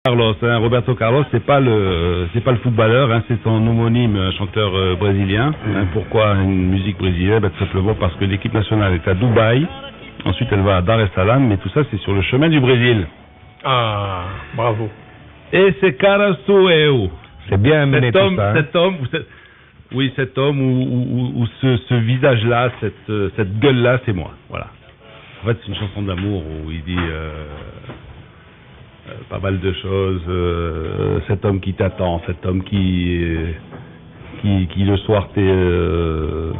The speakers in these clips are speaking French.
Carlos, hein, Roberto Carlos, c'est pas le footballeur, hein, c'est son homonyme, un chanteur brésilien. Hein, pourquoi une musique brésilienne? Tout simplement parce que l'équipe nationale est à Dubaï, ensuite elle va à Dar es Salaam, mais tout ça c'est sur le chemin du Brésil. Ah, bravo. Et c'est Cara sou eu. C'est bien mené tout ça. Cet homme ou ce visage-là, cette gueule-là, c'est moi. Voilà. En fait, c'est une chanson d'amour où il dit pas mal de choses. Cet homme qui t'attend, cet homme qui le soir te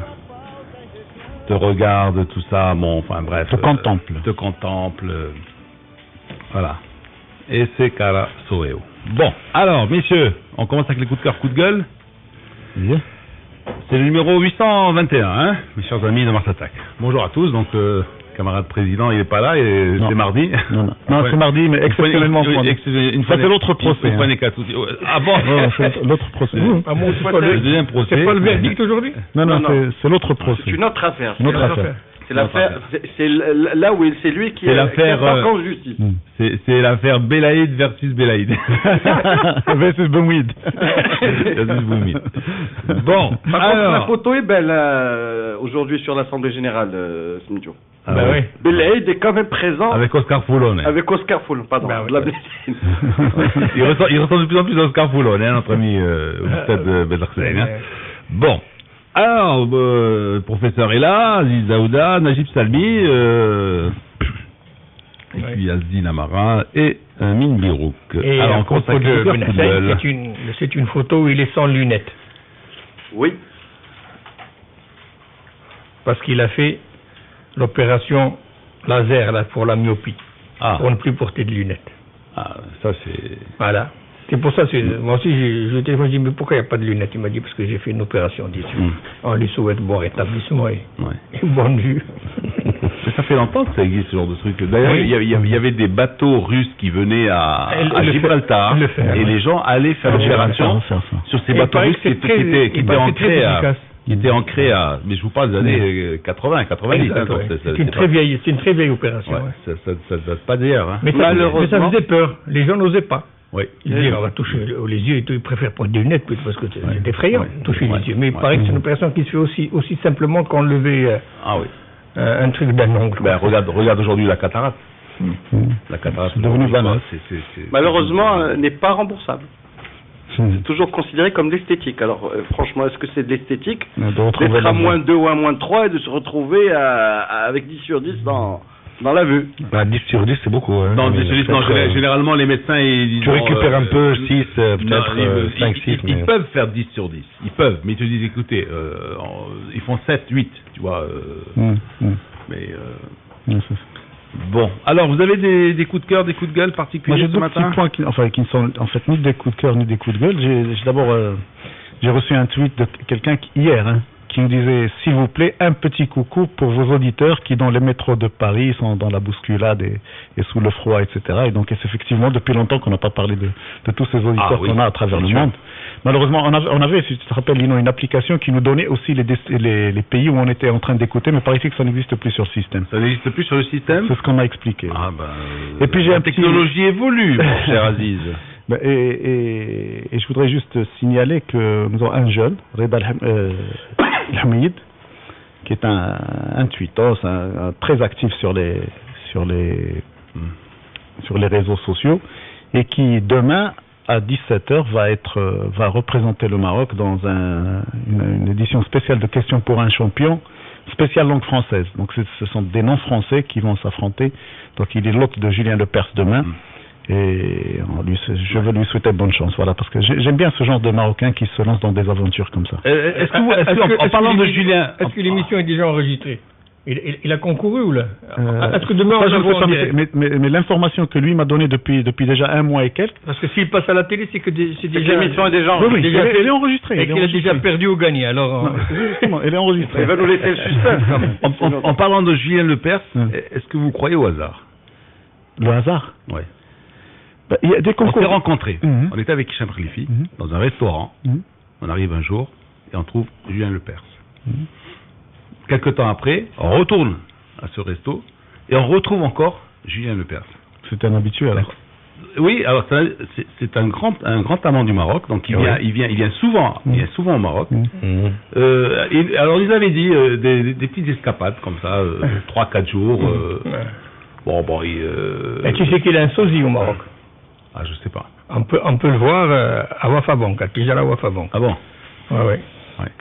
regarde, tout ça. Bon, enfin bref. Te contemple. Voilà. Et c'est Cara sou eu. Bon, alors, messieurs, on commence avec les coups de cœur, coups de gueule. Bien. C'est le numéro 821, hein, mes chers amis de Mars Attack. Bonjour à tous, donc camarade président, il est pas là, et c'est mardi. Non, c'est mardi, mais exceptionnellement. Ça c'est l'autre procès. Ah bon? C'est l'autre procès. Le deuxième procès. C'est pas le verdict aujourd'hui? Non, c'est l'autre procès. C'est une autre affaire. C'est l'affaire. C'est là où c'est lui qui est en justice. C'est l'affaire Belaïd versus Belaïd. Versus Boumid. Bon. Par contre, la photo est belle aujourd'hui sur l'Assemblée Générale, Smidjo. Ah bah oui. Belaïd est quand même présent. Avec Oscar Foulon. Avec Oscar Foulon, pardon. Bah, oui. Il ressemble de plus en plus à Oscar Foulon, notre ami Oustad Bedarsen. Bon. Alors, le professeur est là, Aziz Daouda, Najib Salmi, et puis Azdin Amara et Mine Birouk. Et alors, à propos de Benassel, c'est une photo où il est sans lunettes. Oui. Parce qu'il a fait l'opération laser là, pour la myopie, pour ne plus porter de lunettes. Ah, ça c'est... Voilà. C'est pour ça, moi aussi, je téléphone, je dis, mais pourquoi il n'y a pas de lunettes? Il m'a dit, parce que j'ai fait une opération dessus. On lui souhaite bon rétablissement et bonne vue. Ça fait longtemps que ça existe, ce genre de truc. D'ailleurs, il y avait des bateaux russes qui venaient à Gibraltar, et les gens allaient faire l'opération sur ces bateaux russes qui étaient ancrés à... Mais je vous parle des années 80, 90. C'est une très vieille opération. Ça ne date pas d'hier. Mais ça faisait peur. Les gens n'osaient pas. Oui. Ils disent, on va toucher les yeux et tout, ils préfèrent pas de lunettes parce que c'est effrayant, toucher les yeux. Mais il paraît que c'est une opération qui se fait aussi simplement qu'enlever un truc d'un ongle. Ben, regarde aujourd'hui la cataracte. La cataracte c'est devenu banal. Malheureusement, n'est pas remboursable. C'est toujours considéré comme l'esthétique. Alors, franchement, est-ce que c'est de l'esthétique d'être à moins 2 ou à moins 3 et de se retrouver avec 10 sur 10 dans la vue? 10 sur 10, c'est beaucoup. Hein. Non, 10 sur 10, non, généralement, les médecins, ils tu récupères un peu, 6, peut-être 5, 6. Ils peuvent faire 10 sur 10. Ils peuvent, mais ils te disent, écoutez, ils font 7, 8, tu vois. Mais... Bon, alors, vous avez des coups de cœur, des coups de gueule particuliers ce matin? Moi, j'ai 2 petits points qui ne sont en fait ni des coups de cœur ni des coups de gueule. J'ai reçu un tweet de quelqu'un hier, qui nous disait, s'il vous plaît, un petit coucou pour vos auditeurs qui, dans les métros de Paris, sont dans la bousculade et sous le froid, etc. Et donc, c'est effectivement depuis longtemps qu'on n'a pas parlé de tous ces auditeurs qu'on a à travers le monde. Malheureusement, on avait, si tu te rappelles, Lino, une application qui nous donnait aussi les pays où on était en train d'écouter, mais paraît-il que ça n'existe plus sur le système. Ça n'existe plus sur le système? C'est ce qu'on m'a expliqué. Ah ben, et puis la technologie évolue, mon cher Aziz. Et je voudrais juste signaler que nous avons un jeune, Reda Hamid, qui est un tweetos, très actif sur les réseaux sociaux, et qui demain à 17h va représenter le Maroc dans une édition spéciale de questions pour un champion, spéciale langue française. Donc ce sont des noms français qui vont s'affronter. Donc il est l'hôte de Julien Lepers demain. Et je veux lui souhaiter bonne chance, voilà, parce que j'aime bien ce genre de Marocains qui se lancent dans des aventures comme ça. En parlant de Julien, est-ce que l'émission est déjà enregistrée? Il a concouru ou là? Est-ce que demain on va mais l'information que lui m'a donnée depuis déjà 1 mois et quelques. Parce que s'il passe à la télé, c'est que déjà l'émission est déjà enregistrée. Oui, elle est enregistrée. Et qu'il a déjà perdu ou gagné. Alors, justement, elle est enregistrée. Il va nous laisser le suspense quand même. En parlant de Julien Lepers, est-ce que vous croyez au hasard? Le hasard? Oui. Il y a des concours. On s'est rencontrés. On était avec Hicham Khalifi dans un restaurant. On arrive un jour et on trouve Julien Lepers. Quelque temps après, on retourne à ce resto et on retrouve encore Julien Lepers. C'était un habitué alors. Oui, alors c'est un grand amant du Maroc, donc il vient souvent au Maroc. Alors ils avaient dit des petites escapades comme ça, 3-4 jours. Et tu sais qu'il a un sosie au Maroc? Ah, je sais pas. On peut le voir à Wafabank, à Tijara Wafabank. Ah bon? Ouais.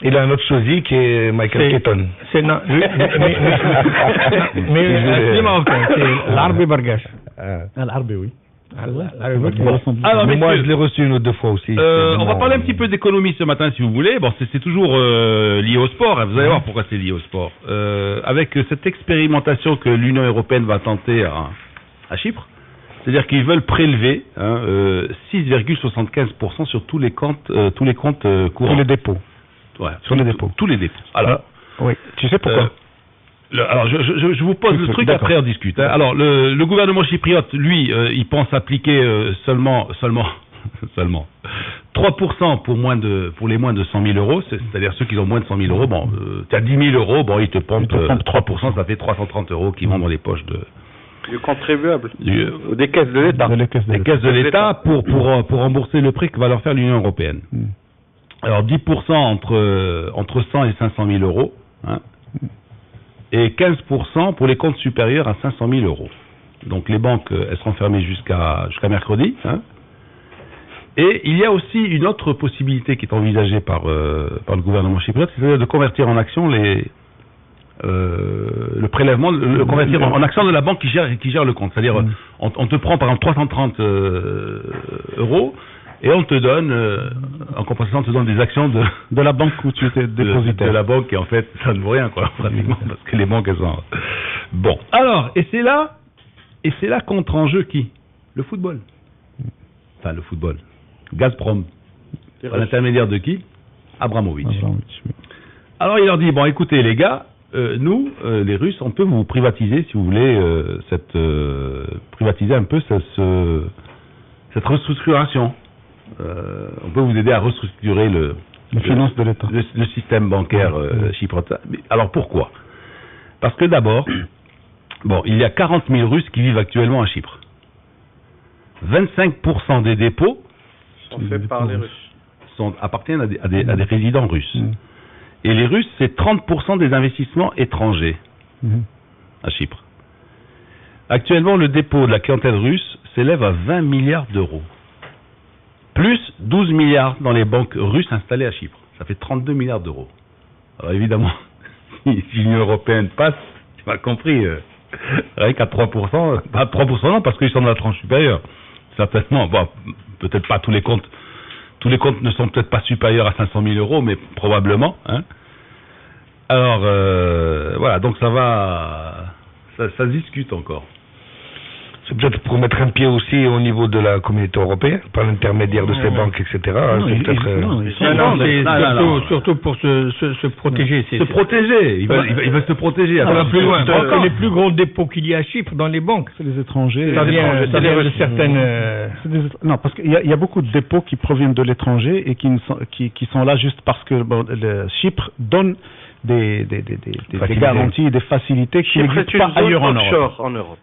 Il a un autre sosie qui est Michael Keaton. C'est non, mais c'est marocain, c'est l'Arbi Bargash. L'Arbi, oui. Alors, moi, je l'ai reçu une ou deux fois aussi. On va parler un petit peu d'économie ce matin, si vous voulez. Bon, c'est toujours lié au sport. Hein. Vous allez voir pourquoi c'est lié au sport. Avec cette expérimentation que l'Union européenne va tenter à Chypre, c'est-à-dire qu'ils veulent prélever 6,75% sur tous les comptes courants. Tous les dépôts. Ouais, sur les dépôts. Tous les dépôts. Alors, oui. Tu sais pourquoi? Alors, je vous pose le truc, après on discute. Hein. Alors, le gouvernement chypriote, lui, il pense appliquer seulement 3% pour les moins de 100 000 euros, c'est-à-dire ceux qui ont moins de 100 000 euros. Bon, tu as 10 000 euros, bon, ils te pompent 3%, ça fait 330 euros qui vont dans les poches du contribuable, des caisses de l'État. Des caisses de l'État pour rembourser le prix que va leur faire l'Union européenne. Alors, 10% entre 100 et 500 000 euros, hein, et 15% pour les comptes supérieurs à 500 000 euros. Donc les banques, elles seront fermées jusqu'à mercredi. Hein. Et il y a aussi une autre possibilité qui est envisagée par le gouvernement chypriote, c'est de convertir en action le prélèvement, le convertir en action de la banque qui gère le compte. C'est-à-dire, on te prend par exemple 330 euros, et on te donne, en compensation, on te donne des actions de la banque où tu étais dépositaire. De la banque, et en fait, ça ne vaut rien, quoi, pratiquement, parce que les banques, elles sont... Bon. Alors, et c'est là qu'entre en jeu qui? Le football. Enfin, le football. Gazprom. À l'intermédiaire de qui? Abramovich. Oui. Alors, il leur dit, bon, écoutez, les gars, nous, les Russes, on peut vous privatiser, si vous voulez, privatiser un peu cette restructuration. On peut vous aider à restructurer les finances de l'État, le système bancaire chypriote. Alors pourquoi? Parce que d'abord, bon, il y a 40 000 Russes qui vivent actuellement à Chypre. 25% des dépôts sont faits par les Russes. Appartiennent à des résidents russes. Et les Russes, c'est 30% des investissements étrangers à Chypre. Actuellement, le dépôt de la clientèle russe s'élève à 20 milliards d'euros. Plus 12 milliards dans les banques russes installées à Chypre. Ça fait 32 milliards d'euros. Alors évidemment, si l'Union européenne passe, tu m'as compris, rien qu'à 3%, pas 3% non, parce qu'ils sont dans la tranche supérieure. Certainement, bon, peut-être pas tous les comptes ne sont peut-être pas supérieurs à 500 000 euros, mais probablement. Hein. Alors, voilà, donc ça se discute encore. C'est peut-être pour mettre un pied aussi au niveau de la communauté européenne, par l'intermédiaire de ces banques, etc. Surtout pour se protéger. Se protéger, il va se protéger. Ça va plus loin. Les plus gros dépôts qu'il y a à Chypre dans les banques, c'est les étrangers. Ça vient de certaines... Non, parce qu'il y a beaucoup de dépôts qui proviennent de l'étranger et qui sont là juste parce que Chypre donne des garanties, des facilités qui n'existent pas ailleurs en Europe.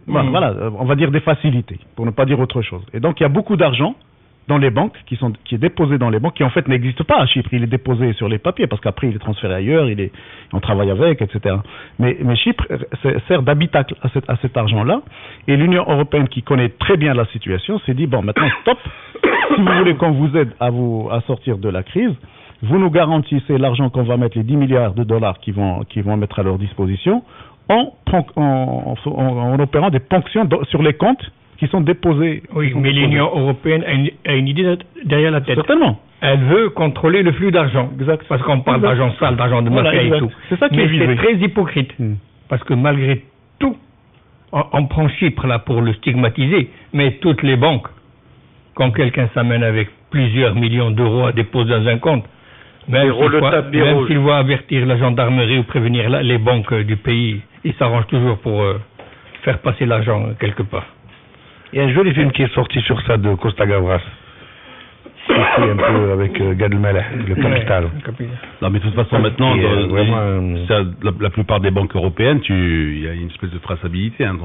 Voilà, on va dire des facilités, pour ne pas dire autre chose. Et donc il y a beaucoup d'argent dans les banques qui est déposé dans les banques, qui en fait n'existe pas à Chypre. Il est déposé sur les papiers parce qu'après il est transféré ailleurs, on travaille avec, etc. Mais Chypre sert d'habitacle à cet argent-là. Et l'Union européenne, qui connaît très bien la situation, s'est dit bon, maintenant stop. Si vous voulez qu'on vous aide à sortir de la crise, vous nous garantissez l'argent qu'on va mettre, les 10 milliards de dollars qui vont mettre à leur disposition, en opérant des ponctions sur les comptes qui sont déposés. Oui, mais l'Union européenne a une idée derrière la tête. Certainement. Elle veut contrôler le flux d'argent. Exact. Parce qu'on parle d'argent sale, d'argent de mafia et tout. C'est ça qui mais c'est très hypocrite. Parce que malgré tout, on prend Chypre là pour le stigmatiser, mais toutes les banques, quand quelqu'un s'amène avec plusieurs millions d'euros à déposer dans un compte, même s'il va avertir la gendarmerie ou prévenir les banques du pays, ils s'arrangent toujours pour faire passer l'argent quelque part. Il y a un joli film qui est sorti sur ça de Costa Gavras. Ici un peu avec Gad Elmaleh, le capital. Non, mais de toute façon, maintenant, la plupart des banques européennes, il y a une espèce de traçabilité. Hein,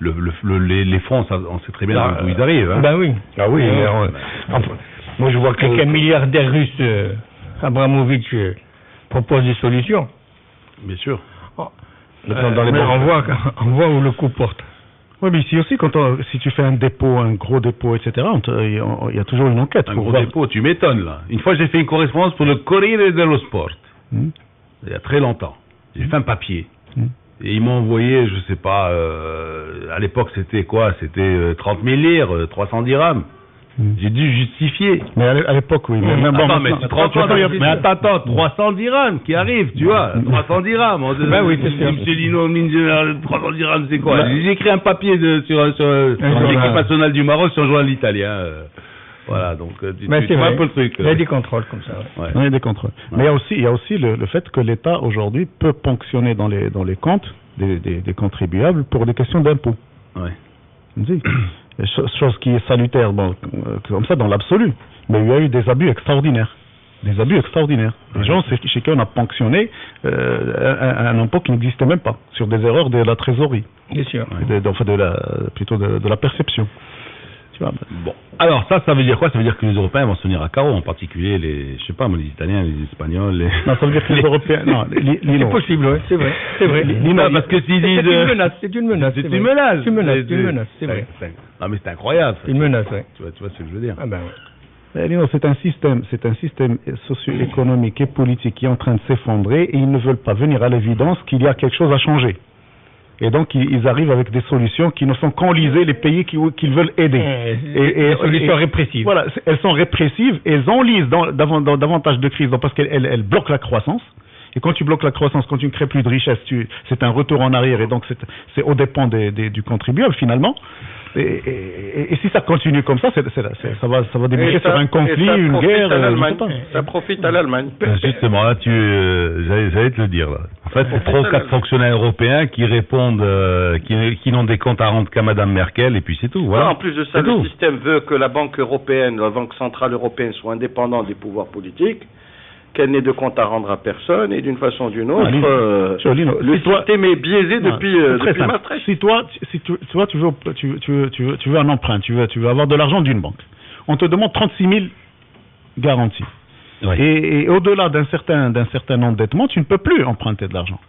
les fonds, on sait très bien d'où ils arrivent. Hein. Ben oui. Ah oui. Moi, je vois que un milliardaire russe, Abramovich, propose des solutions. Bien sûr. On voit où le coup porte. Oui, mais ici aussi, si tu fais un gros dépôt, etc., il y a toujours une enquête. Un gros dépôt, tu m'étonnes là. Une fois, j'ai fait une correspondance pour le Corriere dello Sport. Il y a très longtemps. J'ai fait un papier. Et ils m'ont envoyé, je sais pas, à l'époque c'était quoi? C'était 30 000 lire, 310 dirhams. J'ai dû justifier. Mais à l'époque, oui. Mais attends, 300 dirhams qui arrivent, tu vois. 300 dirhams. Ben oui, c'est sûr. Monsieur Lino, 300 dirhams, c'est quoi? J'ai écrit un papier sur l'équipe nationale du Maroc sur le journal italien. Voilà, donc tu vois un peu le truc. Il y a des contrôles comme ça. Ouais. Il y a des contrôles. Mais il y a aussi le fait que l'État aujourd'hui peut ponctionner dans les comptes des contribuables pour des questions d'impôts. Ouais. Chose qui est salutaire, comme ça dans l'absolu. Mais il y a eu des abus extraordinaires. Les gens chez qui on a ponctionné un impôt qui n'existait même pas, sur des erreurs de la trésorerie. Bien sûr. Plutôt de la perception. Bon, alors ça veut dire quoi? Ça veut dire que les Européens vont se tenir à carreau, en particulier les Italiens, les Espagnols. Non, ça veut dire que les Européens. Non, c'est possible, oui, c'est vrai. Parce que s'ils disent. C'est une menace. C'est une menace, c'est vrai. Non, mais c'est incroyable. C'est une menace, oui. Tu vois ce que je veux dire? Ah ben oui. Lino, c'est un système socio-économique et politique qui est en train de s'effondrer et ils ne veulent pas venir à l'évidence qu'il y a quelque chose à changer. Et donc, ils arrivent avec des solutions qui ne sont qu'enliser les pays qu'ils veulent aider. Des solutions répressives. Voilà, elles sont répressives et elles enlisent davantage de crises parce qu'elles bloquent la croissance. Et quand tu bloques la croissance, quand tu ne crées plus de richesse, c'est un retour en arrière et donc c'est au dépend du contribuable finalement. Et si ça continue comme ça, ça va déboucher sur un conflit, une guerre. Ça profite à l'Allemagne. Justement, là, j'allais te le dire. Là. En fait, c'est 3 ou 4 fonctionnaires européens qui répondent, qui n'ont des comptes à rendre qu'à Madame Merkel, et puis c'est tout. Voilà. En plus de ça, le système veut que la Banque européenne, la Banque centrale européenne, soit indépendante des pouvoirs politiques, qu'elle n'ait de compte à rendre à personne, et d'une façon ou d'une autre, le système est biaisé depuis Maastricht. Si toi, tu veux un emprunt, tu veux avoir de l'argent d'une banque, on te demande 36 000 garanties. Oui. Et au-delà d'un certain endettement, tu ne peux plus emprunter de l'argent.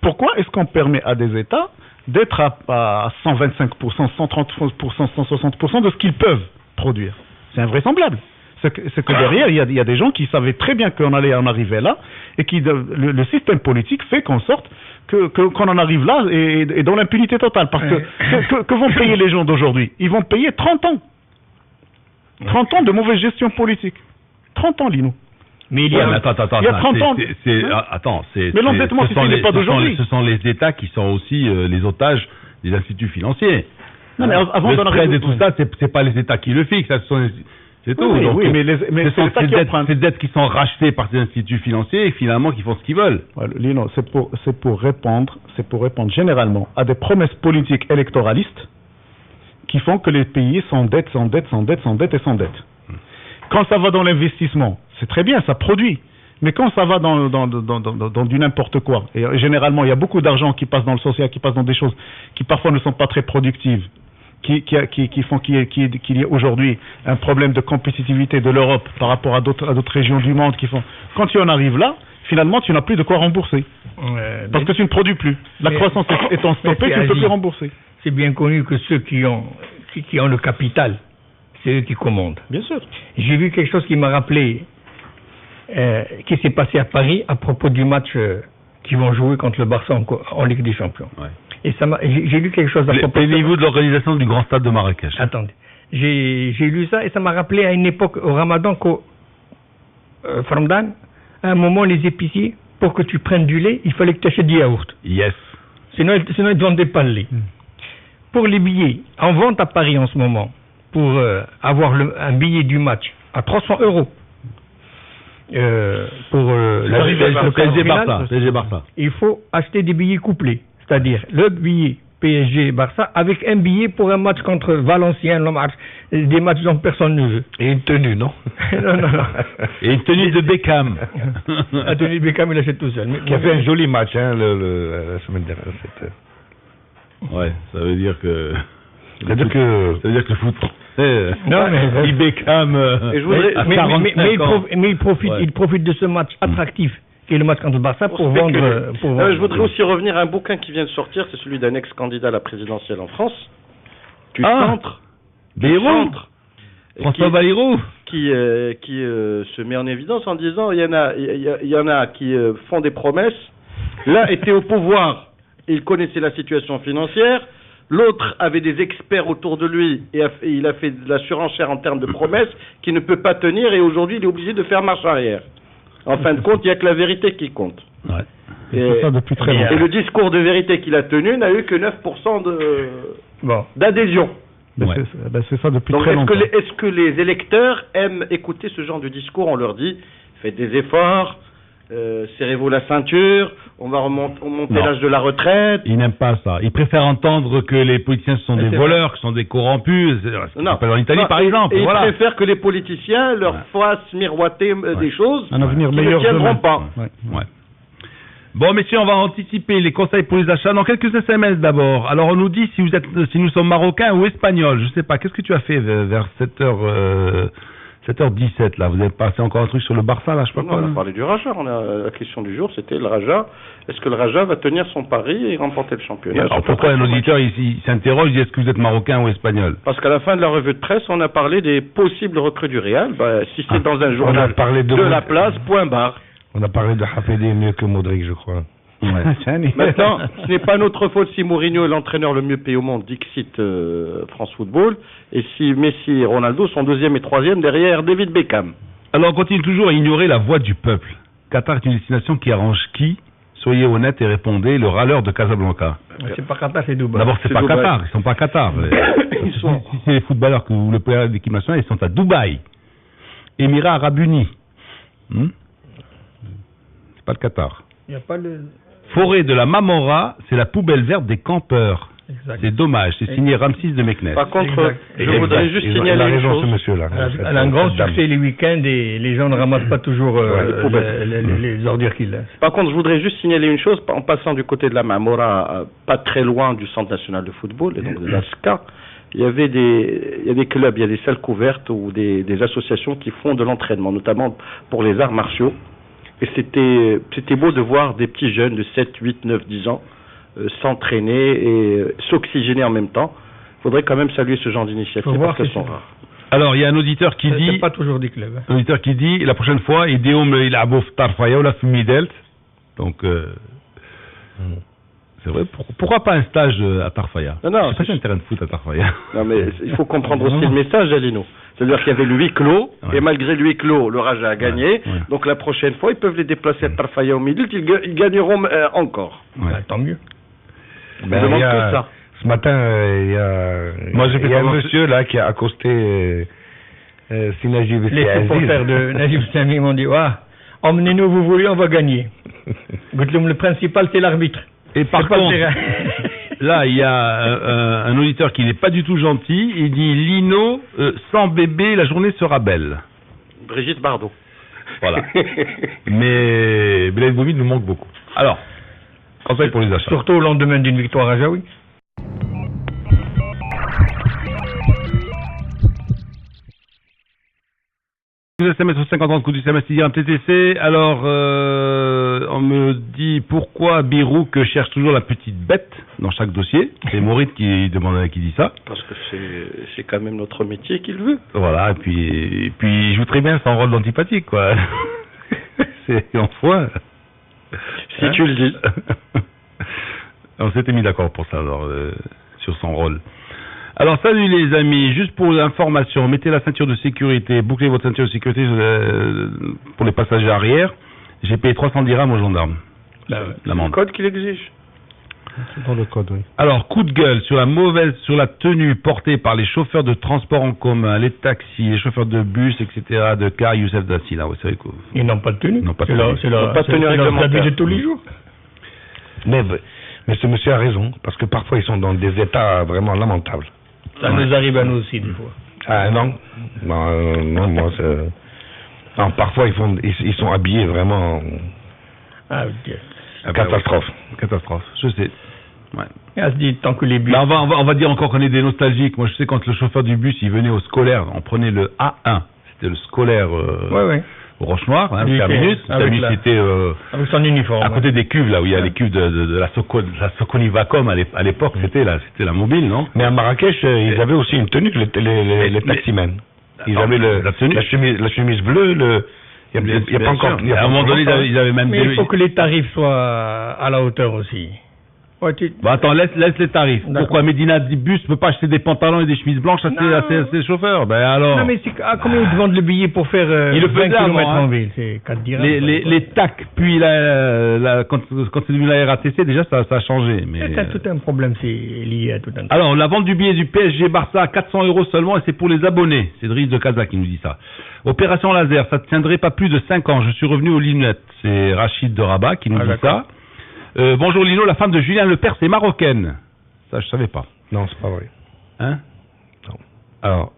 Pourquoi est-ce qu'on permet à des États d'être à 125%, 130%, 160% de ce qu'ils peuvent produire? C'est invraisemblable. C'est que derrière, il y a des gens qui savaient très bien qu'on allait en arriver là, et le système politique fait qu'en sorte qu'on en arrive là, et dans l'impunité totale. Parce que vont payer les gens d'aujourd'hui? Ils vont payer 30 ans. 30 ans de mauvaise gestion politique. 30 ans, Lino. Mais il y a 30 ans. Mais l'endettement, ce n'est pas d'aujourd'hui. Ce sont les États qui sont aussi les otages des instituts financiers. Non, mais avant le spread et tout ça, c'est pas les États qui le fixent, c'est tout. Oui, donc, mais ces dettes qui sont rachetées par ces instituts financiers et finalement qui font ce qu'ils veulent. Lino, c'est pour répondre généralement à des promesses politiques électoralistes qui font que les pays s'endettent. Quand ça va dans l'investissement, c'est très bien, ça produit. Mais quand ça va dans du n'importe quoi, et généralement il y a beaucoup d'argent qui passe dans le social, qui passe dans des choses qui parfois ne sont pas très productives, qui font qu'il y ait aujourd'hui un problème de compétitivité de l'Europe par rapport à d'autres régions du monde qui font. Quand tu en arrives là, finalement tu n'as plus de quoi rembourser. Parce que tu ne produis plus. La croissance étant stoppée, tu ne peux plus rembourser. C'est bien connu que ceux qui ont le capital, c'est eux qui commandent. Bien sûr. J'ai vu quelque chose qui m'a rappelé qui s'est passé à Paris à propos du match qu'ils vont jouer contre le Barça en Ligue des Champions. Ouais. Et j'ai lu quelque chose à propos de niveau de l'organisation du grand stade de Marrakech. Attendez. J'ai lu ça et ça m'a rappelé à une époque au Ramadan qu'au Ramadan, à un moment les épiciers, pour que tu prennes du lait, il fallait que tu achètes du yaourt. Yes. Sinon ils ne te vendaient pas le lait. Pour les billets, en vente à Paris en ce moment, pour avoir un billet du match à 300 €. Pour le PSG Barça. Il faut acheter des billets couplés. C'est-à-dire le billet PSG-Barça avec un billet pour un match contre Valenciennes, des matchs dont personne ne veut. Et une tenue, non? Non. Et une tenue de Beckham. La tenue de Beckham, il achète tout seul. Qui a fait un joli match la semaine dernière. Ouais, ça veut dire que... Ça veut dire que le foot français... Non, mais... il Beckham... Et je voudrais... il profite de ce match attractif qui est le match contre le Barça pour vendre... Je voudrais aussi revenir à un bouquin qui vient de sortir, c'est celui d'un ex-candidat à la présidentielle en France, du centre. Bayrou, François Bayrou, qui se met en évidence en disant il y en a qui font des promesses. L'un était au pouvoir, il connaissait la situation financière. L'autre avait des experts autour de lui et il a fait de la surenchère en termes de promesses qui ne peut pas tenir et aujourd'hui il est obligé de faire marche arrière. En fin de compte, il n'y a que la vérité qui compte. Ouais. Et ça depuis très longtemps. Et le discours de vérité qu'il a tenu n'a eu que 9% d'adhésion. Ouais. C'est ça depuis Donc, très longtemps. est-ce que les électeurs aiment écouter ce genre de discours? On leur dit, faites des efforts, serrez-vous la ceinture, on va monter l'âge de la retraite. Ils n'aiment pas ça. Ils préfèrent entendre que les politiciens sont des voleurs, que sont des corrompus. C'est pas en Italie, par exemple. Et voilà. ils préfèrent que les politiciens leur fassent miroiter des choses un avenir qui meilleur ne tiendront pas. Ouais. Bon, messieurs, on va anticiper les conseils pour les achats dans quelques SMS d'abord. Alors, on nous dit si nous sommes marocains ou espagnols. Je sais pas. Qu'est-ce que tu as fait vers 7h17 là? Vous avez passé encore un truc sur le Barça là, je sais pas quoi. On a parlé du Raja. La question du jour, c'était le Raja. Est-ce que le Raja va tenir son pari et remporter le championnat? Alors, pourquoi un auditeur il s'interroge, il dit est-ce que vous êtes marocain ou espagnol? Parce qu'à la fin de la revue de presse, on a parlé des possibles recrues du Real. Si c'est dans un journal de la place, point barre. On a parlé de Hafidi mieux que Modric, je crois. Ouais. Maintenant, ce n'est pas notre faute si Mourinho est l'entraîneur le mieux payé au monde, dixit France Football, et si Messi et Ronaldo sont deuxième et troisième derrière David Beckham. Alors, on continue toujours à ignorer la voix du peuple. Qatar est une destination qui arrange qui? Soyez honnête et répondez, le râleur de Casablanca. C'est pas Qatar, c'est Dubaï. D'abord, c'est pas Dubaï. Qatar, ils sont pas à Qatar. Si c'est les footballeurs que vous voulez plaire à l'équipe nationale, ils sont à Dubaï. Émirats Arabes Unis. C'est pas le Qatar. Il n'y a pas de... Forêt de la Mamora, c'est la poubelle verte des campeurs. Exact. C'est dommage, c'est signé Ramsis de Meknès. Par contre, Exact. je voudrais juste Il a signaler une raison, chose. ce monsieur-là. Elle a un grand succès les week-ends et les gens ne ramassent pas toujours les ordures qu'ils laissent. Par contre, je voudrais juste signaler une chose. En passant du côté de la Mamora, pas très loin du Centre national de football, et donc de l'ASCA, il y a des clubs, il y a des salles couvertes ou des associations qui font de l'entraînement, notamment pour les arts martiaux. Et c'était beau de voir des petits jeunes de 7, 8, 9, 10 ans s'entraîner et s'oxygéner en même temps. Il faudrait quand même saluer ce genre d'initiative parce qu'elles sont rares. Alors, il y a un auditeur qui dit... C'est pas toujours des clubs. Un auditeur qui dit, la prochaine fois, Ideum il a beau Tarfaya ou la Fumidelt. Donc, c'est vrai, pourquoi pas un stage à Tarfaya? Non, c'est pas un terrain de foot à Tarfaya. Non, mais il faut comprendre aussi le message, Alino. C'est-à-dire qu'il y avait le huis clos, et malgré le huis clos, le Raja a gagné. Ouais. Donc la prochaine fois, ils peuvent les déplacer à Tarfaya au milieu, ils gagneront encore. Ouais. Tant mieux. Ben, demande que ça. Ce matin, il y a un monsieur là qui a accosté Sinajib Les supporters de Najib Sami m'ont dit emmenez-nous où vous voulez, on va gagner. Le principal, c'est l'arbitre. Et par contre, là, il y a un auditeur qui n'est pas du tout gentil. Il dit Lino, sans bébé, la journée sera belle. Brigitte Bardot. Voilà. Mais Blaise Boumi nous manque beaucoup. Alors, conseil pour les achats. Surtout au lendemain d'une victoire à Jaoui. Vous SMS sur 50 ans de coup du SMS, il y a un TTC. Alors, on me dit pourquoi Birouk cherche toujours la petite bête dans chaque dossier. C'est Maurice qui dit ça. Parce que c'est quand même notre métier qu'il veut. Voilà, et puis il joue très bien son rôle d'antipathique, quoi. C'est enfin. Si tu le dis. On s'était mis d'accord pour ça, alors, sur son rôle. Alors, salut les amis, juste pour l'information, mettez la ceinture de sécurité, bouclez votre ceinture de sécurité pour les passagers arrière. J'ai payé 310 dirhams aux gendarmes. L'amende. Le code qu'il exige. C'est dans le code, oui. Alors, coup de gueule sur la tenue portée par les chauffeurs de transport en commun, les taxis, les chauffeurs de bus, etc., de car, Youssef Dassi, là, vous savez quoi. Ils n'ont pas de tenue. Ils n'ont pas de tenue. C'est leur habit de tous les jours. Mais ce monsieur a raison, parce que parfois ils sont dans des états vraiment lamentables. Ça nous arrive à nous aussi, des fois. Ah non, moi c'est... Non, parfois ils sont habillés vraiment... Ah, ok. Catastrophe. Catastrophe, je sais. Ouais. Et elle se dit, tant que les bus... Là, on va dire encore qu'on est des nostalgiques. Moi, je sais quand le chauffeur du bus, il venait au scolaire, on prenait le A1. C'était le scolaire au Roche-Noir, hein, le terminus. Le terminus était avec son uniforme. À côté des cuves, là où il y a les cuves de la Soconivacom à l'époque, c'était la mobile, non? Mais à Marrakech, ils avaient aussi une tenue, les taximens. Ils avaient la chemise bleue, il n'y a pas encore... À un moment donné, ils avaient même... Mais il faut que les tarifs soient à la hauteur aussi. Ouais, attends, laisse les tarifs. Pourquoi Medina Bus ne peut pas acheter des pantalons et des chemises blanches à ses chauffeurs? Ben alors... Non, mais combien ils te vendent le billet pour faire 20 km en ville? C'est 4 dirhams. Les TAC, puis quand c'est devenu la RATC, déjà ça a changé. Mais c'est tout un problème, c'est lié à tout un truc. Alors, la vente du billet du PSG Barça à 400 € seulement, et c'est pour les abonnés. C'est Driss de Casa qui nous dit ça. Opération laser, ça ne tiendrait pas plus de 5 ans. Je suis revenu aux lunettes. C'est Rachid de Rabat qui nous dit ça. Bonjour Lino, la femme de Julien Lepers est marocaine. Ça, je savais pas. Non, c'est pas vrai. Hein? Non. Alors,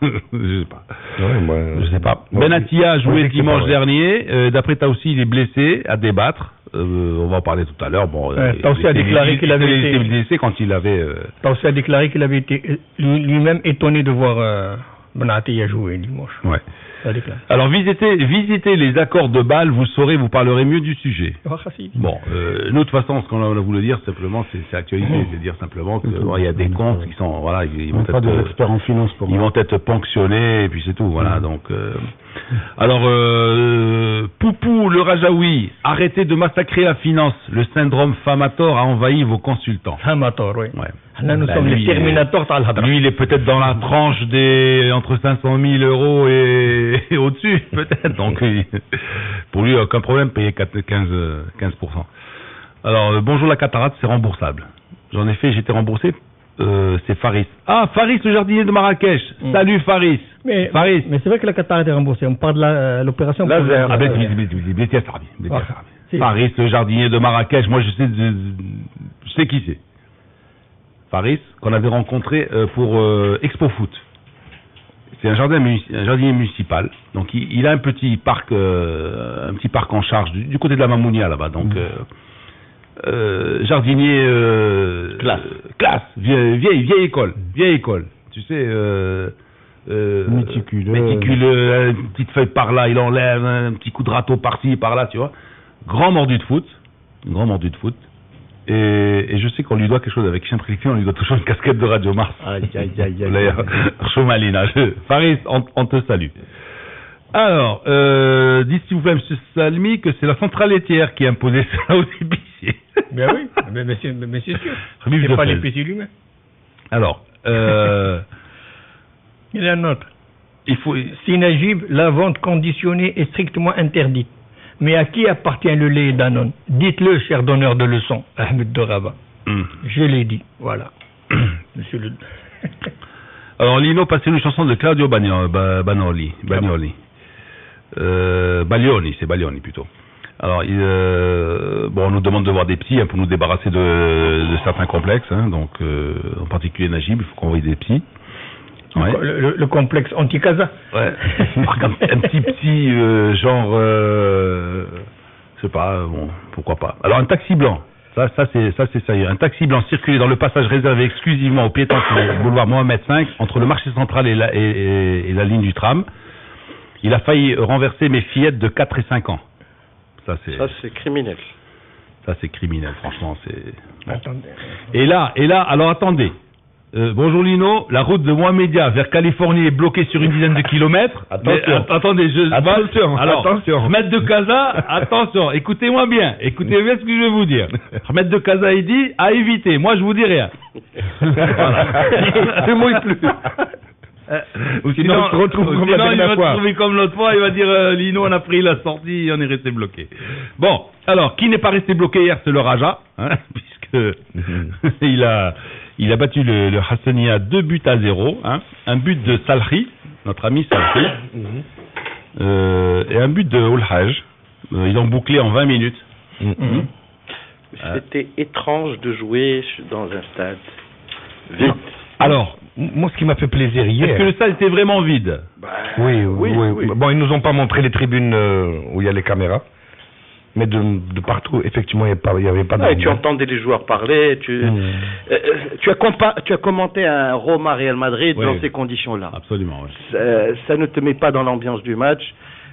je sais pas. Ouais, moi, je sais pas. Benatia a joué dimanche dernier. D'après Taoussi, il est blessé, à débattre. On va en parler tout à l'heure. Bon, Taoussi a déclaré qu'il avait été blessé quand il avait. Taoussi a déclaré qu'il avait été lui-même étonné de voir Benatia jouer dimanche. Ouais. Alors visitez les accords de Bâle, vous saurez, vous parlerez mieux du sujet. Bon, nous de toute façon, ce qu'on a voulu dire simplement, c'est actualité, c'est dire simplement qu'il y a des comptes qui sont, voilà, ils vont pas de experts en finance pour ils vont être ponctionnés et puis c'est tout, voilà. Donc, alors Poupou le Rajaoui, arrêtez de massacrer la finance. Le syndrome Famator a envahi vos consultants. Famator, oui. Ouais. Là, nous sommes les terminators. Lui, il est peut-être dans la tranche entre 500 000 € et au-dessus, peut-être. Donc, pour lui, aucun problème, payer 15%. Alors, bonjour la cataracte, c'est remboursable. J'en ai fait, j'étais remboursé. C'est Faris. Ah, Faris, le jardinier de Marrakech. Salut Faris. Faris. Mais c'est vrai que la cataracte est remboursée. On parle de l'opération. Laser. Faris, le jardinier de Marrakech. Moi, je sais qui c'est. Faris, qu'on avait rencontré pour Expo Foot. C'est un jardinier municipal. Donc il a un petit parc en charge du côté de la Mamounia là-bas. Donc jardinier classe, vieille école. Tu sais, méticuleux, une petite feuille par là, il enlève un petit coup de râteau par-ci, par-là, tu vois. Grand mordu de foot. Et je sais qu'on lui doit quelque chose avec Chintrifi, on lui doit toujours une casquette de Radio Mars. Chaumalina. Faris, on te salue. Alors, dites s'il vous plaît, M. Salmi, que c'est la centrale laitière qui a imposé ça aux épiciers. Ben oui, mais c'est sûr. C'est pas l'épicier lui-même. Alors, il y en a un autre. Si Najib, la vente conditionnée est strictement interdite. Mais à qui appartient le lait Danone? Dites-le, cher donneur de leçons, Ahmed de Rabat. Je l'ai dit, voilà. Monsieur le... Alors, Lino, passez une chanson de Claudio Bagnoli. C'est Baglioni plutôt. Alors, on nous demande de voir des psys pour nous débarrasser de certains complexes. Hein, donc, en particulier Najib, il faut qu'on voie des psys. Ouais. Le complexe anti-casa. Ouais. un petit psy, genre, je sais pas, bon, pourquoi pas. Alors un taxi blanc, ça c'est sérieux. Un taxi blanc circulait dans le passage réservé exclusivement aux piétons sur le boulevard Mohamed V, entre le marché central et la ligne du tram. Il a failli renverser mes fillettes de 4 et 5 ans. Ça c'est criminel. Ça c'est criminel, franchement, c'est... Bon. Et là, alors attendez. Bonjour Lino, la route de Mohamedia vers Californie est bloquée sur une dizaine de kilomètres. Attention. Attention. Ahmed de Casa, attention, écoutez-moi bien ce que je vais vous dire. Ahmed de Casa, il dit à éviter, moi je vous dis rien. C'est moi plus. Ou sinon, il va se retrouver comme l'autre fois, il va dire Lino, on a pris la sortie, on est resté bloqué. Bon, alors, qui n'est pas resté bloqué hier, c'est le Raja, hein, puisque il a battu le Hassania 2-0, hein, un but de Salhi, notre ami Salhi, et un but de Oulhaj. Ils ont bouclé en 20 minutes. C'était étrange de jouer dans un stade vide. Alors, moi, ce qui m'a fait plaisir hier... Est-ce que le stade était vraiment vide? Oui. Bon, ils nous ont pas montré les tribunes où il y a les caméras. Mais de partout, effectivement, il n'y avait pas de... Tu entendais les joueurs parler, tu as commenté un Roma-Real Madrid dans ces conditions-là. Absolument, oui. Ça ne te met pas dans l'ambiance du match.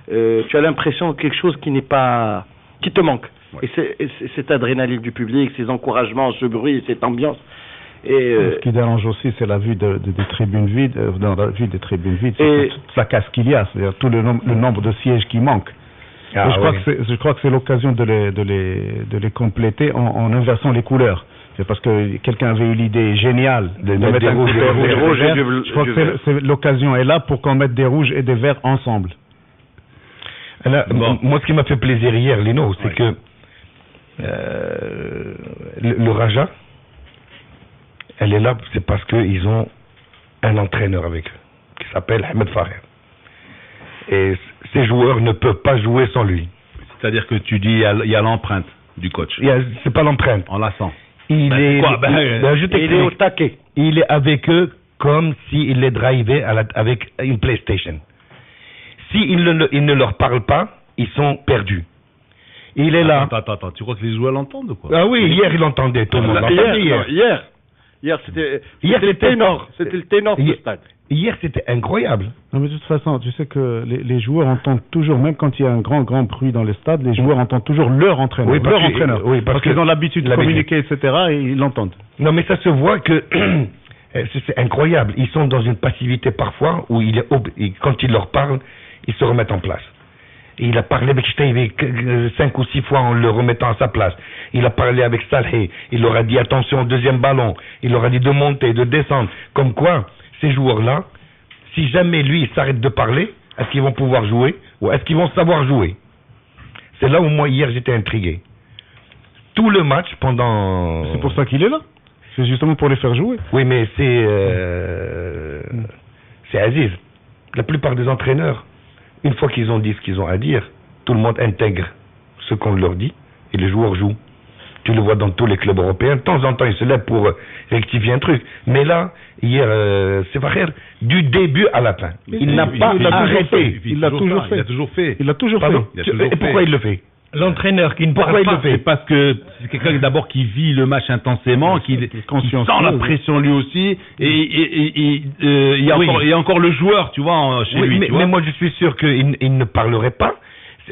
Tu as l'impression de quelque chose qui te manque. Ouais. Et cette adrénaline du public, ces encouragements, ce bruit, cette ambiance. Ce qui dérange aussi, c'est la vue des tribunes vides. Dans la vue des tribunes vides, c'est toute la casse qu'il y a, c'est-à-dire tout le nombre de sièges qui manquent. Je crois que c'est l'occasion de les compléter en inversant les couleurs. C'est parce que quelqu'un avait eu l'idée géniale de mettre un rouge et du vert. Je crois que l'occasion est là pour qu'on mette des rouges et des verts ensemble. Alors, moi, ce qui m'a fait plaisir hier, Lino, c'est que le Raja, elle est là, c'est parce qu'ils ont un entraîneur avec eux, qui s'appelle Ahmed Faher. Et ces joueurs ne peuvent pas jouer sans lui. C'est-à-dire que tu dis, il y a l'empreinte du coach. C'est pas l'empreinte. On la sent. Il est au taquet. Il est avec eux comme s'il les drivait avec une PlayStation. S'il ne leur parle pas, ils sont perdus. Il est là. Attends, tu crois que les joueurs l'entendent ou quoi? Ah oui, hier il entendait, tout le monde l'entendait. Hier c'était le ténor. C'était le ténor du stade. Hier, c'était incroyable. Non, mais de toute façon, tu sais que les joueurs entendent toujours, même quand il y a un grand bruit dans les stades, les joueurs entendent toujours leur entraîneur. Parce qu'ils ont l'habitude de communiquer, etc., et ils l'entendent. Non, mais ça se voit que c'est incroyable. Ils sont dans une passivité parfois où quand il leur parle, ils se remettent en place. Il a parlé avec Stevie 5 ou 6 fois en le remettant à sa place. Il a parlé avec Saleh. Il leur a dit attention au deuxième ballon. Il leur a dit de monter, de descendre. Comme quoi, ces joueurs-là, si jamais lui s'arrête de parler, est-ce qu'ils vont pouvoir jouer ou est-ce qu'ils vont savoir jouer? C'est là où moi hier j'étais intrigué. Tout le match pendant... C'est pour ça qu'il est là. C'est justement pour les faire jouer. Oui, mais c'est Aziz. La plupart des entraîneurs, une fois qu'ils ont dit ce qu'ils ont à dire, tout le monde intègre ce qu'on leur dit et les joueurs jouent. Tu le vois dans tous les clubs européens. De temps en temps, ils se lèvent pour rectifier un truc. Mais là, hier, c'est Faher, du début à la fin. Il n'a pas arrêté. Il l'a toujours fait. Il l'a toujours fait. Et pourquoi il le fait? L'entraîneur qui ne parle pas. C'est parce que c'est quelqu'un d'abord qui vit le match intensément, qui sent la pression lui aussi, et il y a encore le joueur, tu vois, chez lui. Mais moi, je suis sûr qu'il ne parlerait pas.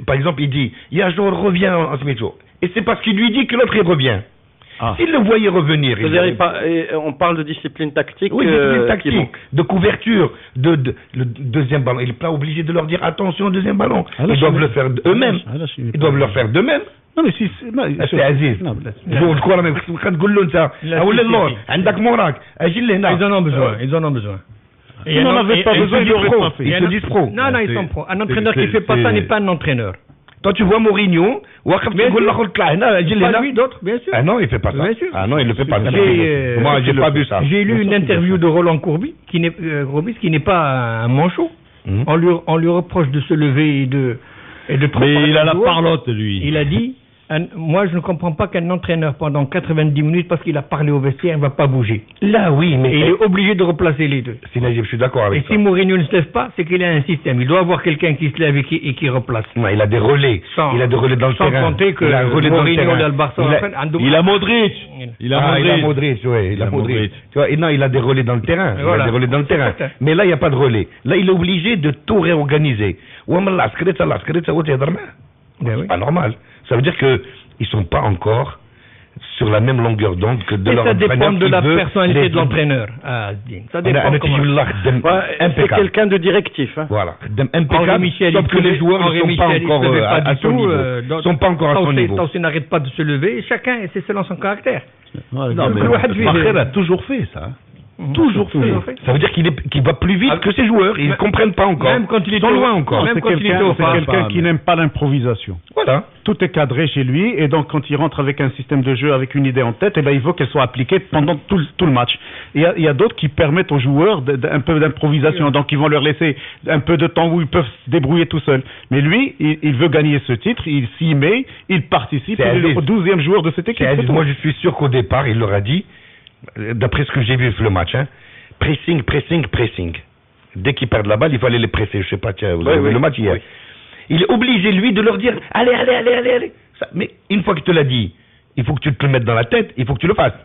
Par exemple, il dit, il y a un joueur revient en ce métro. Et c'est parce qu'il lui dit que l'autre il revient. S'il le voyait revenir... on parle de discipline tactique. Oui, discipline tactique, de couverture, le deuxième ballon. Il n'est pas obligé de leur dire attention au deuxième ballon. Ils doivent le faire eux-mêmes. Ils doivent le faire d'eux-mêmes. Non, mais si... C'est Aziz. Je crois la même chose. Ils en ont besoin. Ils n'en avaient pas besoin, ils se disent pro. Non, ils sont pro. Un entraîneur qui ne fait pas ça n'est pas un entraîneur. Toi, tu vois Mourinho, d'autres, bien sûr. Ah non, il fait pas ça. Ah non, il ne fait pas ça. Moi, j'ai pas vu ça. J'ai lu une interview de Roland Courbis, qui n'est pas un manchot. On lui reproche de se lever et de mais il a la parlotte, lui. Il a dit, moi, je ne comprends pas qu'un entraîneur, pendant 90 minutes, parce qu'il a parlé au vestiaire, ne va pas bouger. Là, oui, mais... Et il est obligé de replacer les deux. Je suis d'accord avec ça. Et si Mourinho ne se lève pas, c'est qu'il a un système. Il doit avoir quelqu'un qui se lève et qui replace. Non, il a des relais. Il a des relais dans le terrain. Sans compter que Mourinho a le Barça. Il a Modric. Il a Modric, oui. Tu vois, non, il a des relais dans le terrain. Il a des relais dans le terrain. Mais là, il n'y a pas de relais. Là, il est obligé de tout réorganiser. C'est pas normal. Ça veut dire qu'ils ne sont pas encore sur la même longueur d'onde que de leur entraîneur. Ça dépend de la personnalité de l'entraîneur. Ça dépend c'est quelqu'un de directif. Voilà. Impeccable. Sauf que les joueurs ne sont pas encore à son niveau. Ils sont pas encore à son niveau. Taoussé n'arrête pas de se lever. Chacun, c'est selon son caractère. Non, mais Faher a toujours fait ça. Toujours fait. Ça veut dire qu'il va plus vite que ses joueurs. Ils ne comprennent pas encore. Même quand il est loin encore. C'est quelqu'un qui n'aime pas l'improvisation. Voilà. Tout est cadré chez lui, et donc quand il rentre avec un système de jeu, avec une idée en tête, il veut qu'elle soit appliquée pendant tout le match. Il y a d'autres qui permettent aux joueurs un peu d'improvisation, donc ils vont leur laisser un peu de temps où ils peuvent se débrouiller tout seuls. Mais lui, il veut gagner ce titre, il s'y met, il participe, il est le 12e joueur de cette équipe. Moi, je suis sûr qu'au départ, il leur a dit, d'après ce que j'ai vu le match, pressing. Dès qu'ils perdent la balle, il fallait les presser. Je sais pas, vous avez vu le match hier. Il est obligé, lui, de leur dire allez. Ça, mais une fois qu'il te l'a dit, il faut que tu te le mettes dans la tête, il faut que tu le fasses.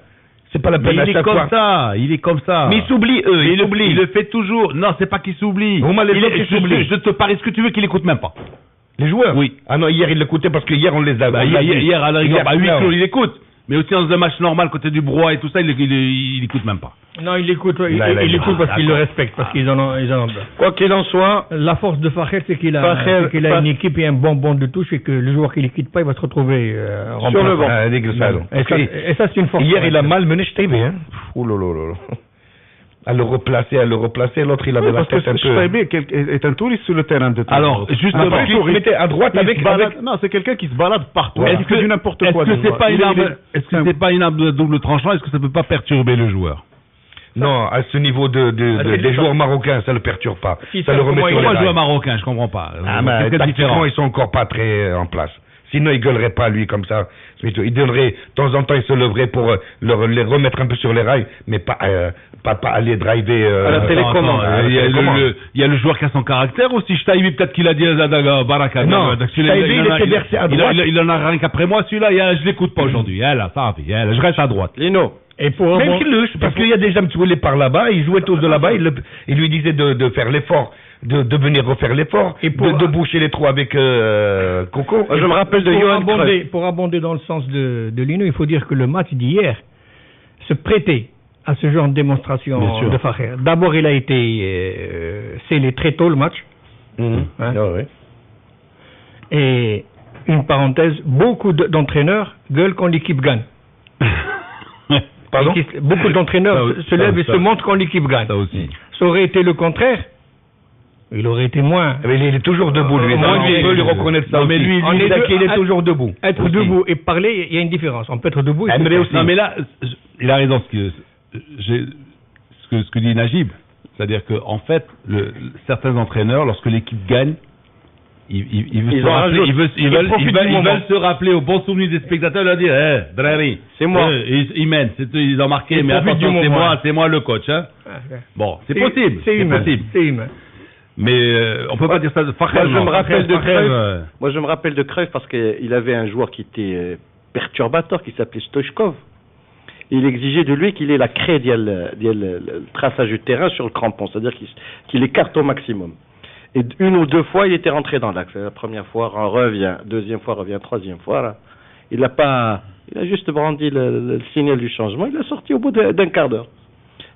C'est pas la peine à chaque fois. Il est comme ça. Mais il s'oublie, Il le fait toujours. Non, c'est pas qu'il s'oublie. Je te parie ce que tu veux qu'il écoute même pas. Les joueurs? Oui. Ah non, hier il l'écoutait parce que hier on les a. Hier à la rigueur, 8 jours, il écoute. Mais aussi dans un match normal, côté du brouhaha et tout ça, il écoute même pas. Non, il écoute parce qu'il le respecte, parce qu'ils en ont besoin. Quoi qu'il en soit, la force de Fakhel, c'est qu'il a une équipe et un bon de touche, et que le joueur qui ne quitte pas, il va se retrouver sur le banc. Et ça, c'est une force. Hier, il a mal mené Shtaibe, hein. Ouh là là. À le replacer, l'autre il avait la tête un peu. Shtaibe est un touriste sur le terrain de temps. Alors, justement, il mettait à droite avec. Non, c'est quelqu'un qui se balade partout. Est-ce que du n'importe quoi? Est-ce que c'est pas une arme de double tranchant? Est-ce que ça peut pas perturber le joueur? Non, à ce niveau des joueurs marocains, ça le perturbe pas. Ça le remet sur les rails. Pourquoi joueur marocain? Je comprends pas. Tactiquement, ils sont encore pas très en place. Sinon, il gueulerait pas, lui, comme ça. Il donnerait, de temps en temps, il se leverait pour les remettre un peu sur les rails, mais pas aller driver. À la télécommande. Il y a le joueur qui a son caractère aussi. Shtaibi, peut-être qu'il a dit Baraka. Non, Shtaibi, il était versé à droite. Il en a rien qu'après moi, celui-là, je l'écoute pas aujourd'hui. Je reste à droite. Lino. Et pour même parce qu'il y a des gens qui voulaient par là-bas, ils jouaient tous de là-bas, il lui disait de faire l'effort. De venir refaire l'effort et de boucher les trous avec Coco. Je me rappelle de Johan Cruyff. Pour abonder dans le sens de Lino, il faut dire que le match d'hier se prêtait à ce genre de démonstration de Fakhel. D'abord, il a été scellé très tôt le match. Et une parenthèse, beaucoup d'entraîneurs gueulent quand l'équipe gagne. Pardon? Beaucoup d'entraîneurs se lèvent et se montrent quand l'équipe gagne. Ça aurait été le contraire. Il aurait été moins. Mais il est toujours debout, lui. On peut lui reconnaître ça. Mais lui, il est toujours debout. Être debout et parler, il y a une différence. On peut être debout et parler aussi. Non, mais là, il a raison ce que dit Najib. C'est-à-dire que, en fait, certains entraîneurs, lorsque l'équipe gagne, ils veulent se rappeler au bon souvenir des spectateurs, leur dire, Drari, c'est moi. Ils mènent, ils ont marqué, mais attention, c'est moi le coach. Hein. Bon, c'est possible. C'est humain. Mais on peut pas dire ça de Fakhel. Moi, je me rappelle de Cruyff parce qu'il avait un joueur qui était perturbateur, qui s'appelait Stoichkov. Il exigeait de lui qu'il ait la craie le traçage du terrain sur le crampon, c'est-à-dire qu'il écarte au maximum. Et une ou deux fois, il était rentré dans l'axe. La première fois, revient. Deuxième fois, revient. Troisième fois, là. Il a juste brandi le signal du changement. Il a sorti au bout d'un quart d'heure.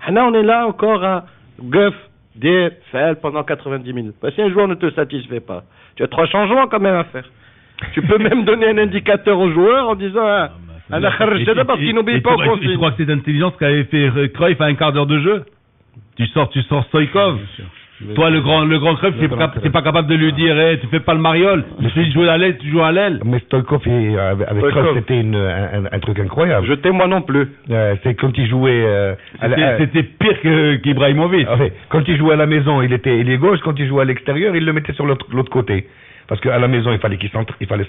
Là, on est là encore à Guff, faire pendant 90 minutes. Si un joueur ne te satisfait pas, tu as 3 changements quand même à faire. Tu peux même donner un indicateur aux joueurs en disant parce qu'il n'obéit pas aux consignes. Tu crois que c'est intelligent ce qu'avait fait Cruyff à un quart d'heure de jeu? Tu sors Stoïkov. Toi, le grand Cruyff, c'est pas capable de lui dire, tu fais pas le mariole. Tu joues à l'aile, tu joues à l'aile. Mais Stoïkov, avec Cruyff, c'était un truc incroyable. Je t'ai moi non plus. C'est quand il jouait. C'était pire qu'Ibrahimovic. Quand il jouait à la maison, il est gauche. Quand il jouait à l'extérieur, il le mettait sur l'autre côté. Parce qu'à la maison, il fallait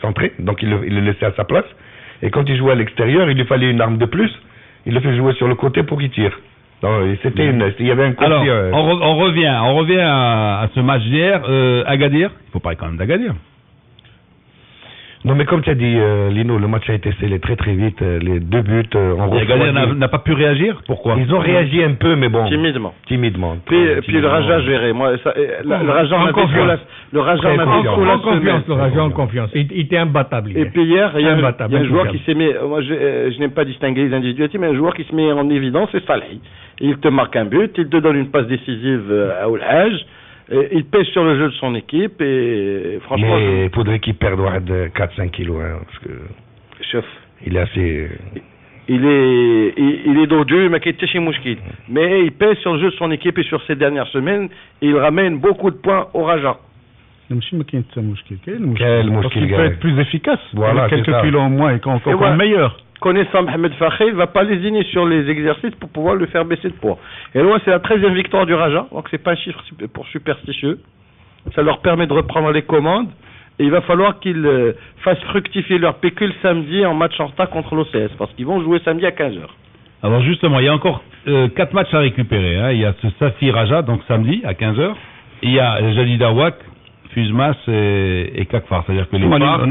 centrer, donc il le laissait à sa place. Et quand il jouait à l'extérieur, il lui fallait une arme de plus. Il le fait jouer sur le côté pour qu'il tire. Il y avait un conflit. Alors, on revient à ce match d'hier. Agadir, il faut parler quand même d'Agadir. Non, mais comme tu as dit, Lino, le match a été scellé très très vite. Les 2 buts. Agadir n'a pas pu réagir. Pourquoi? Ils ont réagi un peu, mais bon. Timidement. Puis le Raja, je verrai. Moi, le Raja en confiance. Le Raja en confiance. Il était imbattable. Et puis hier, il y a un joueur qui s'est mis. Moi, je n'aime pas distinguer les individualités, mais un joueur qui se met en évidence, c'est Saleh. Il te marque un but, il te donne une passe décisive à Oulhaj. Il pèse sur le jeu de son équipe et franchement. Mais il faudrait qu'il perde de 4-5 kilos, hein, parce que. Chef. Il est assez. Il est dodu, mais il pèse sur le jeu de son équipe et sur ces dernières semaines, il ramène beaucoup de points au Raja. Parce qu'il peut être plus efficace. Voilà, quelques kilos en moins et encore meilleur. Connaissant Mohamed Fakhel, il ne va pas lésigner sur les exercices pour pouvoir le faire baisser de poids. Et là, c'est la 13e victoire du Raja, donc c'est pas un chiffre pour superstitieux. Ça leur permet de reprendre les commandes. Et il va falloir qu'ils fassent fructifier leur pécule samedi en match en retard contre l'OCS, parce qu'ils vont jouer samedi à 15h. Alors justement, il y a encore 4 matchs à récupérer. Hein. Il y a ce Safi Raja, donc samedi à 15h. Il y a Jadid Awak Fusmas et Kakfar. C'est-à-dire que les phares...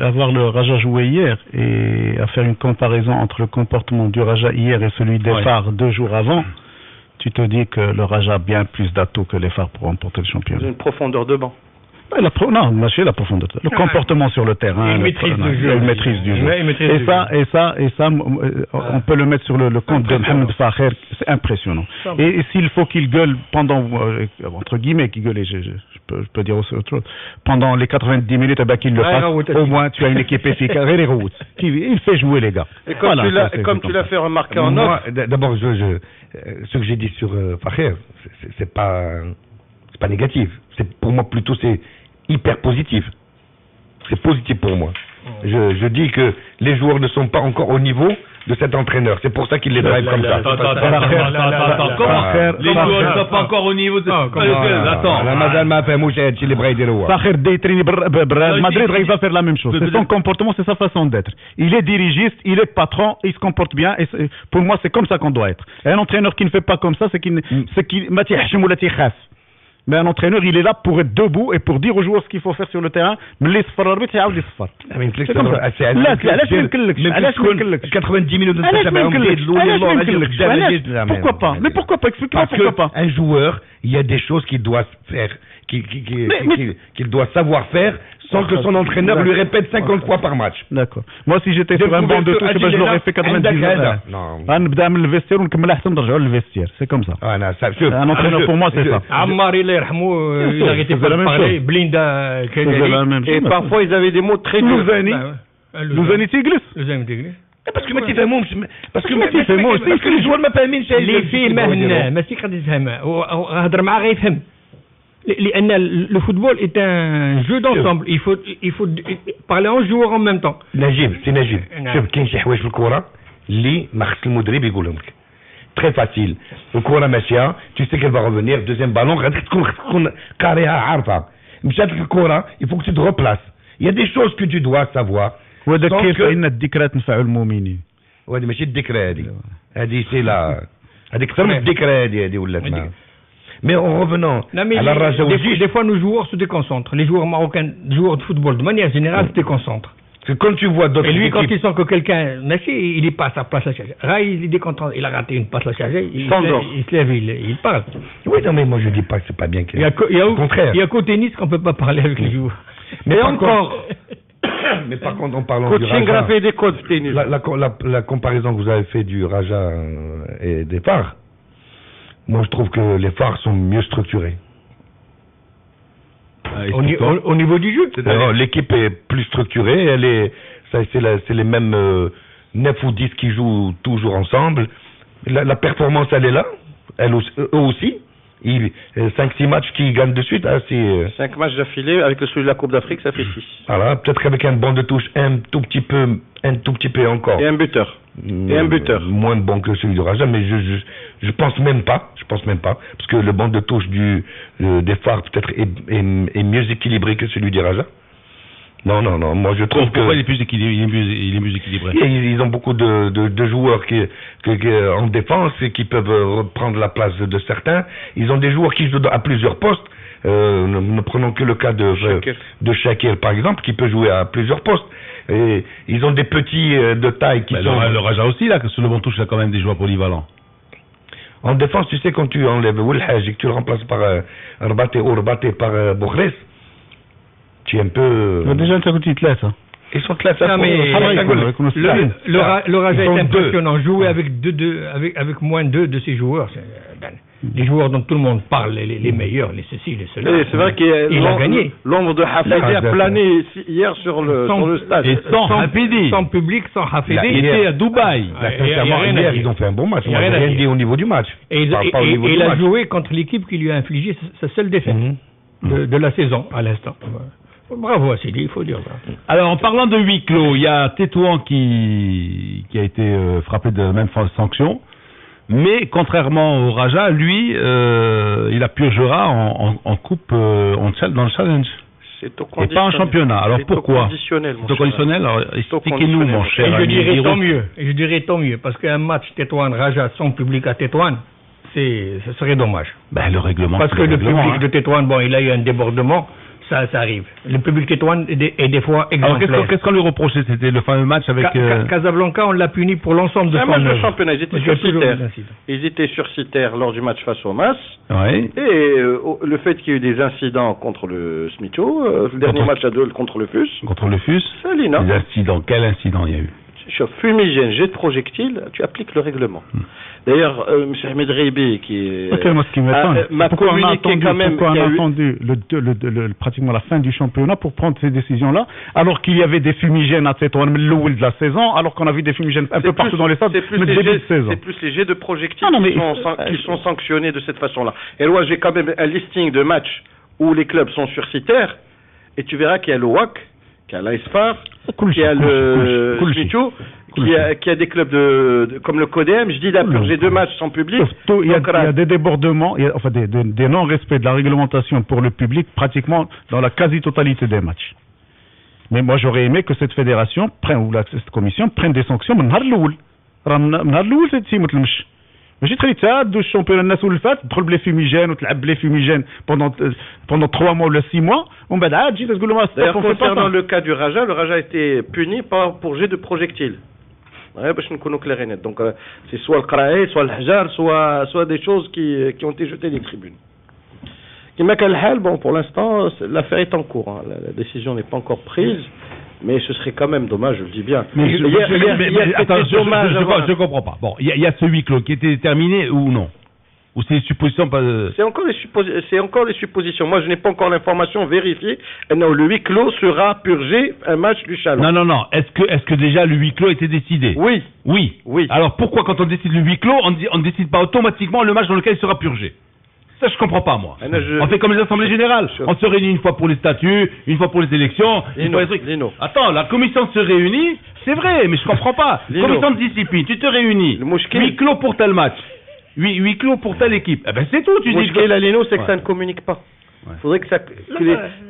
Avoir le Raja joué hier et à faire une comparaison entre le comportement du Raja hier et celui des phares 2 jours avant, tu te dis que le Raja a bien plus d'atouts que les phares pour remporter le championnat. Une profondeur de banc. Non, monsieur, la profondeur. Le comportement sur le terrain, une maîtrise du jeu. Une maîtrise du jeu. Et ça, on peut le mettre sur le compte de Mohamed Fakher, c'est impressionnant. Et s'il faut qu'il gueule pendant, entre guillemets, qu'il gueule, je peux dire aussi autre chose, pendant les 90 minutes, qu'il le fasse, au moins tu as une équipe efficace, il fait jouer les gars. Et comme tu l'as fait remarquer en off. D'abord, ce que j'ai dit sur Fakher, c'est pas négatif. Pour moi, plutôt, c'est hyper positif. C'est positif pour moi. Je dis que les joueurs ne sont pas encore au niveau de cet entraîneur. C'est pour ça qu'il les drive comme ça. Les joueurs ne sont pas encore au niveau de... Attends. Madrid, il va faire la même chose. C'est son comportement, c'est sa façon d'être. Il est dirigiste, il est patron, il se comporte bien. Et pour moi, c'est comme ça qu'on doit être. Et un entraîneur qui ne fait pas comme ça, c'est qu'il mais un entraîneur, il est là pour être debout et pour dire aux joueurs ce qu'il faut faire sur le terrain. Mais les sfar, c'est comme ça. 90 minutes de pourquoi pas? Mais pourquoi pas? Explique-moi pourquoi pas. Un joueur, il y a des choses qu'il doit faire, qu'il doit savoir faire sans que son entraîneur lui répète 50 fois par match. D'accord. Moi, si j'étais sur un banc de touche, je l'aurais fait 90 minutes. C'est comme ça. Un entraîneur pour moi, c'est ça. Ammar, il arrêtait pas de parler. Blinda, et parfois, ils avaient des mots très durs. Louzani Tiglis. parce que ما تفهمهمش باسكو ما تفهموش باسكو لي جوار ما فاهمين شيء اللي فيه مهنا ماشي قد يفهم هضر معاه غيفهم لان le football est un jeu d'ensemble il faut parler en jouant en même temps نجيب شوف كاين شي حوايج في الكره اللي ما خص المدرب يقولهم لك très facile الكره ماشيه tu sais qu'elle va revenir deuxième ballon غادي تكون قاريها عارفه مشات لك الكره il faut que tu te replaces il y a des choses que tu dois savoir وهذا كيف ان الذكرى تنفع المؤمنين وهذه ماشي الذكرى هذه سي لا هذيك اكثر من الذكرى هذه ولات mais en revenant à la Raja aussi des fois nos joueurs se déconcentrent les joueurs marocains joueurs de football de manière générale se déconcentrent quand tu vois d'autres et lui équipes... quand il sent que quelqu'un il est pas à sa place à charger il est déconcentré il a raté une passe à charger il se lève il parle oui non mais moi je dis pas que c'est pas bien au contraire il y a qu'au tennis qu'on peut pas parler avec les joueurs mais encore mais par contre en parlant du Raja la comparaison que vous avez fait du Raja et des phares moi je trouve que les phares sont mieux structurés au niveau du jeu l'équipe est plus structurée c'est les mêmes 9 ou 10 qui jouent toujours ensemble la performance elle est là eux aussi 5-6 matchs qui gagnent de suite 5 matchs d'affilée avec celui de la Coupe d'Afrique ça fait 6 voilà peut-être qu'avec un banc de touche un tout petit peu encore et un buteur moins bon que celui du Raja mais je pense même pas parce que le banc de touche des phares peut-être est mieux équilibré que celui du Raja non moi je trouve pourquoi il est mieux équilibré ils ont beaucoup de joueurs qui en défense et qui peuvent reprendre la place de certains ils ont des joueurs qui jouent à plusieurs postes ne prenons que le cas de Shakir par exemple qui peut jouer à plusieurs postes et ils ont des petits de taille qui sont le Raja aussi là que sur le banc touche il y a quand même des joueurs polyvalents en défense tu sais quand tu enlèves Wilhaj et que tu le remplaces par Rabate ou Rabate par Boukhres tu es un peu déjà tu as dit ça ils sont classés le Raja est impressionnant jouer avec moins de 2 de ses joueurs les joueurs dont tout le monde parle les meilleurs les ceci les cela c'est vrai qu'il a gagné l'ombre de Hafidi a plané hier sur le stade et sans public sans Hafidi il était à Dubaï hier ils ont fait un bon match moi j'ai rien dit au niveau du match et il a joué contre l'équipe qui lui a infligé sa seule défaite de la saison à l'instant bravo Assidi, il faut dire ça. Alors en parlant de huis clos, il y a Tétouan qui a été frappé de la même sanction, mais contrairement au Raja, lui, il a purgera en coupe dans le challenge. C'est au et pas en championnat. Alors pourquoi? C'est au conditionnel. Alors expliquez-nous mon cher. Et je dirais tant mieux, parce qu'un match Tétouan-Raja sans public à Tétouan, ce serait dommage. Le règlement. Parce que le public de Tétouan, il a eu un débordement. Ça arrive. Le public tétouan est des fois exemplaire. Alors qu'est-ce qu'on lui reprochait? C'était le fameux match avec... Casablanca, on l'a puni pour l'ensemble de son match de œuvre. championnat, ils étaient sursitaires lors du match face au MAS. Oui. Et le fait qu'il y ait eu des incidents contre le Smithio, le dernier match à 2 contre le FUS. Contre le FUS. Ça, Lina. Des incidents. Quel incident il y a eu? Fumigène, jet de projectile, tu appliques le règlement. D'ailleurs, M. Ahmed Reibi, qui est... Moi, ce qui m'étonne, m'a communiqué quand même... Pourquoi on a attendu pratiquement la fin du championnat pour prendre ces décisions-là, alors qu'il y avait des fumigènes à Tétouan de la saison, alors qu'on a vu des fumigènes un peu partout dans les stades, c'est plus les jets de projectiles qui sont sanctionnés de cette façon-là. Et moi, j'ai quand même un listing de matchs où les clubs sont sursitaires, et tu verras qu'il y a le WAC, qu'il y a l'ASFAR, qu'il y a le Smithio, qu'il y a des clubs comme le CODEM. Je dis là, purger 2 matchs sans public. Il y a des débordements, des non-respects de la réglementation pour le public pratiquement dans la quasi-totalité des matchs. Mais moi, j'aurais aimé que cette fédération cette commission prenne des sanctions. ماشي تخلي تعاد الشامبيون الناس اللي فات تدخل بلي فيميجين وتلعب بلي فيميجين pendant 3 mois ou 6 mois ومن بعد عاد تجي تقول لهم D'ailleurs, concernant le cas du Raja, le Raja a été puni pour jet de projectiles. باش نكونوا clairs et nets. Donc c'est soit le Kraé, soit le Hajar, soit des choses qui ont été jetées des tribunes. كما كان الحال, bon, pour l'instant, l'affaire est en cours. Hein. La décision n'est pas encore prise. Mais ce serait quand même dommage, je le dis bien. Je comprends pas. Bon, il y a ce huis clos qui était déterminé ou non? Ou c'est des suppositions pas... C'est encore les suppositions. Moi, je n'ai pas encore l'information vérifiée. Non, le huis clos sera purgé un match du Chalon. Non. Est-ce que déjà le huis clos était décidé? Oui. Alors pourquoi quand on décide le huis clos, on ne décide pas automatiquement le match dans lequel il sera purgé? Ça, je comprends pas, moi. On fait comme les assemblées générales. On se réunit une fois pour les statuts, une fois pour les élections, une fois les trucs. Attends, la commission se réunit, c'est vrai, mais je comprends pas. Commission de discipline, tu te réunis. Huis clos pour tel match. Huis clos pour telle équipe. Eh ben, c'est tout. Tu dis que la Lino, c'est que ça ne communique pas. Il faudrait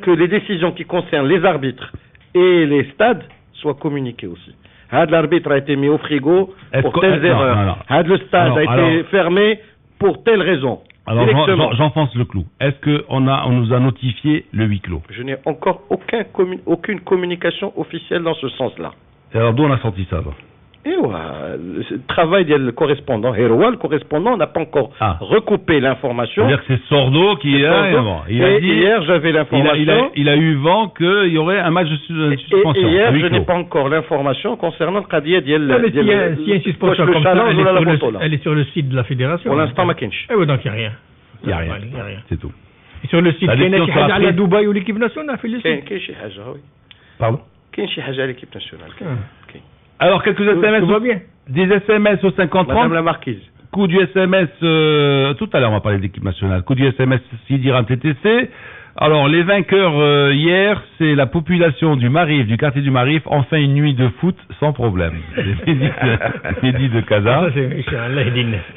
que les décisions qui concernent les arbitres et les stades soient communiquées aussi. L'arbitre a été mis au frigo pour telles erreurs. Le stade a été fermé pour telle raison. Alors, j'enfonce le clou. Est-ce qu'on nous a notifié le huis clos? Je n'ai encore aucune communication officielle dans ce sens-là. Et alors, d'où on a sorti ça? Le travail du correspondant. Le correspondant n'a pas encore recoupé l'information. C'est-à-dire que c'est Sordo qui il a dit, hier, j'avais l'information. Il a eu vent qu'il y aurait un match de suspension. Et hier, je n'ai pas encore l'information concernant le Qadia s'il y a une suspension comme ça, elle est sur le site de la fédération. Pour l'instant, Makinch. Eh oui, donc il n'y a rien. Il n'y a rien. C'est tout. Et sur le site, il y a une chose à Dubaï ou l'équipe nationale fait le site. Pardon? Il y a une chose à l'équipe nationale. Alors, quelques SMS, des SMS au 50-30. Madame la Marquise. Coup du SMS, tout à l'heure on va parler d'équipe nationale. Coup du SMS Sidiran TTC. Alors, les vainqueurs hier, c'est la population du Marif, du quartier du Marif, enfin une nuit de foot sans problème. Mehdi de Casa.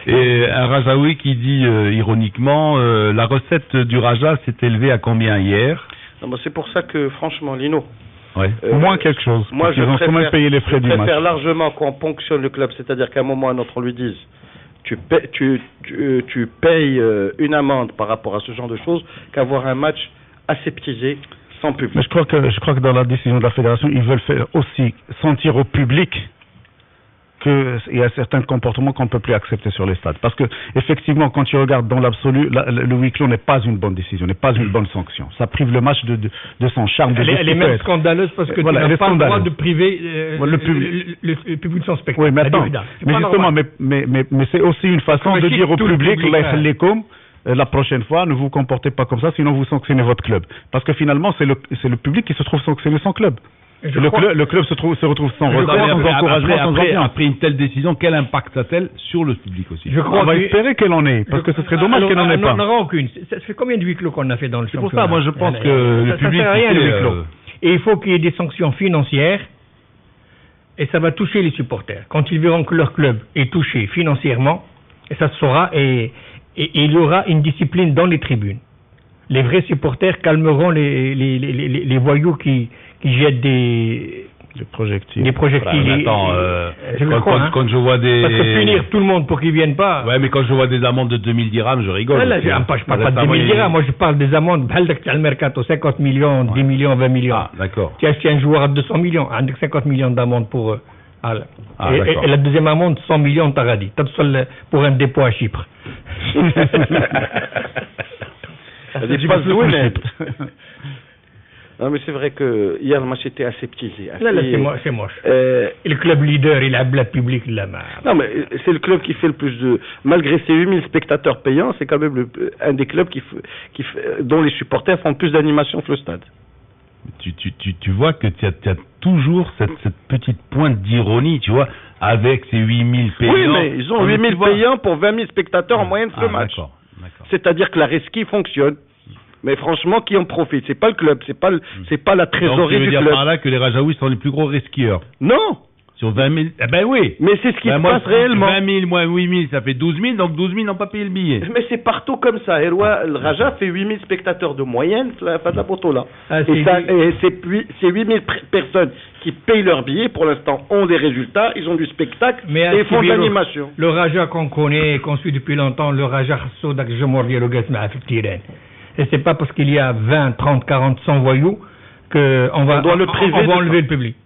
Et un Rajaoui qui dit ironiquement, la recette du Raja s'est élevée à combien hier? C'est pour ça que, franchement, Lino... Au moins quelque chose. Moi, je préfère payer les frais du match. Je préfère largement qu'on ponctionne le club, c'est-à-dire qu'à un moment ou à un autre, on lui dise tu payes une amende par rapport à ce genre de choses, qu'avoir un match aseptisé sans public. Mais je crois que dans la décision de la fédération, ils veulent faire aussi sentir au public qu'il y a certains comportements qu'on ne peut plus accepter sur les stades. Parce que, effectivement, quand tu regardes dans l'absolu, le huis clos n'est pas une bonne décision, n'est pas une bonne sanction. Ça prive le match de son charme. Elle est même scandaleuse parce que tu n'as pas le droit de priver le public de son spectacle. Oui, mais attends, mais justement, mais c'est aussi une façon de dire au public, la prochaine fois, ne vous comportez pas comme ça, sinon vous sanctionnez votre club. Parce que finalement, c'est le public qui se trouve sanctionner son club. Le club se retrouve sans retard, sans encouragement, sans ambiance. Après une telle décision, quel impact a-t-elle sur le public aussi? On va espérer qu'elle en ait, parce que ce serait dommage qu'elle n'en ait pas. On n'en aura aucune. Ça fait combien de huis clos qu'on a fait dans le championnat? C'est pour ça, moi je pense que le public... Ça ne fait rien, le huis clos. Et il faut qu'il y ait des sanctions financières, et ça va toucher les supporters. Quand ils verront que leur club est touché financièrement, et ça se saura, et il y aura une discipline dans les tribunes. Les vrais supporters calmeront les voyous qui jettent des Les projectiles. Les projectiles. Attends, quand je vois des... Parce que punir tout le monde pour qu'ils viennent pas... Ouais, mais quand je vois des amendes de 2000 dirhams, je rigole. Là, je parle pas de 2000 dirhams, moi je parle des amendes, le mercato, 50 millions, 10 millions, 20 millions. Ah, d'accord. Tu achètes un joueur à 200 millions, avec 50 millions d'amende pour... et la deuxième amende, 100 millions, t'as dit. Pour un dépôt à Chypre. Non, mais c'est vrai que hier, le match était aseptisé. Là, c'est moche. Et le club leader, il a la public de la main. Non, mais c'est le club qui fait le plus de... Malgré ses 8000 spectateurs payants, c'est quand même un des clubs dont les supporters font plus d'animation que le stade. Tu vois que tu as toujours cette petite pointe d'ironie, tu vois, avec ces 8000 payants. Oui, mais ils ont 8000 payants pour 20 000 spectateurs en moyenne sur le match. D'accord. C'est-à-dire que la resquille fonctionne. Mais franchement, qui en profite? C'est pas le club, c'est pas la trésorerie du club. Donc tu veux dire par là que les Rajaouis sont les plus gros resquilleurs? Non. Sur 20 000, eh ben oui. Mais c'est ce qui se passe réellement. 20 000 moins 8 000, ça fait 12 000, donc 12 000 n'ont pas payé le billet. Mais c'est partout comme ça. Le Raja fait 8 000 spectateurs de moyenne à la fin de la poteau là. Et ces 8 000 personnes qui payent leur billet, pour l'instant, ont des résultats, ils ont du spectacle et font de l'animation. Le Raja qu'on connaît, qu'on suit depuis longtemps, le Raja Khassodak, je mordi le Gasma Tirène. Et c'est pas parce qu'il y a 20, 30, 40, 100 voyous qu'on va enlever le public.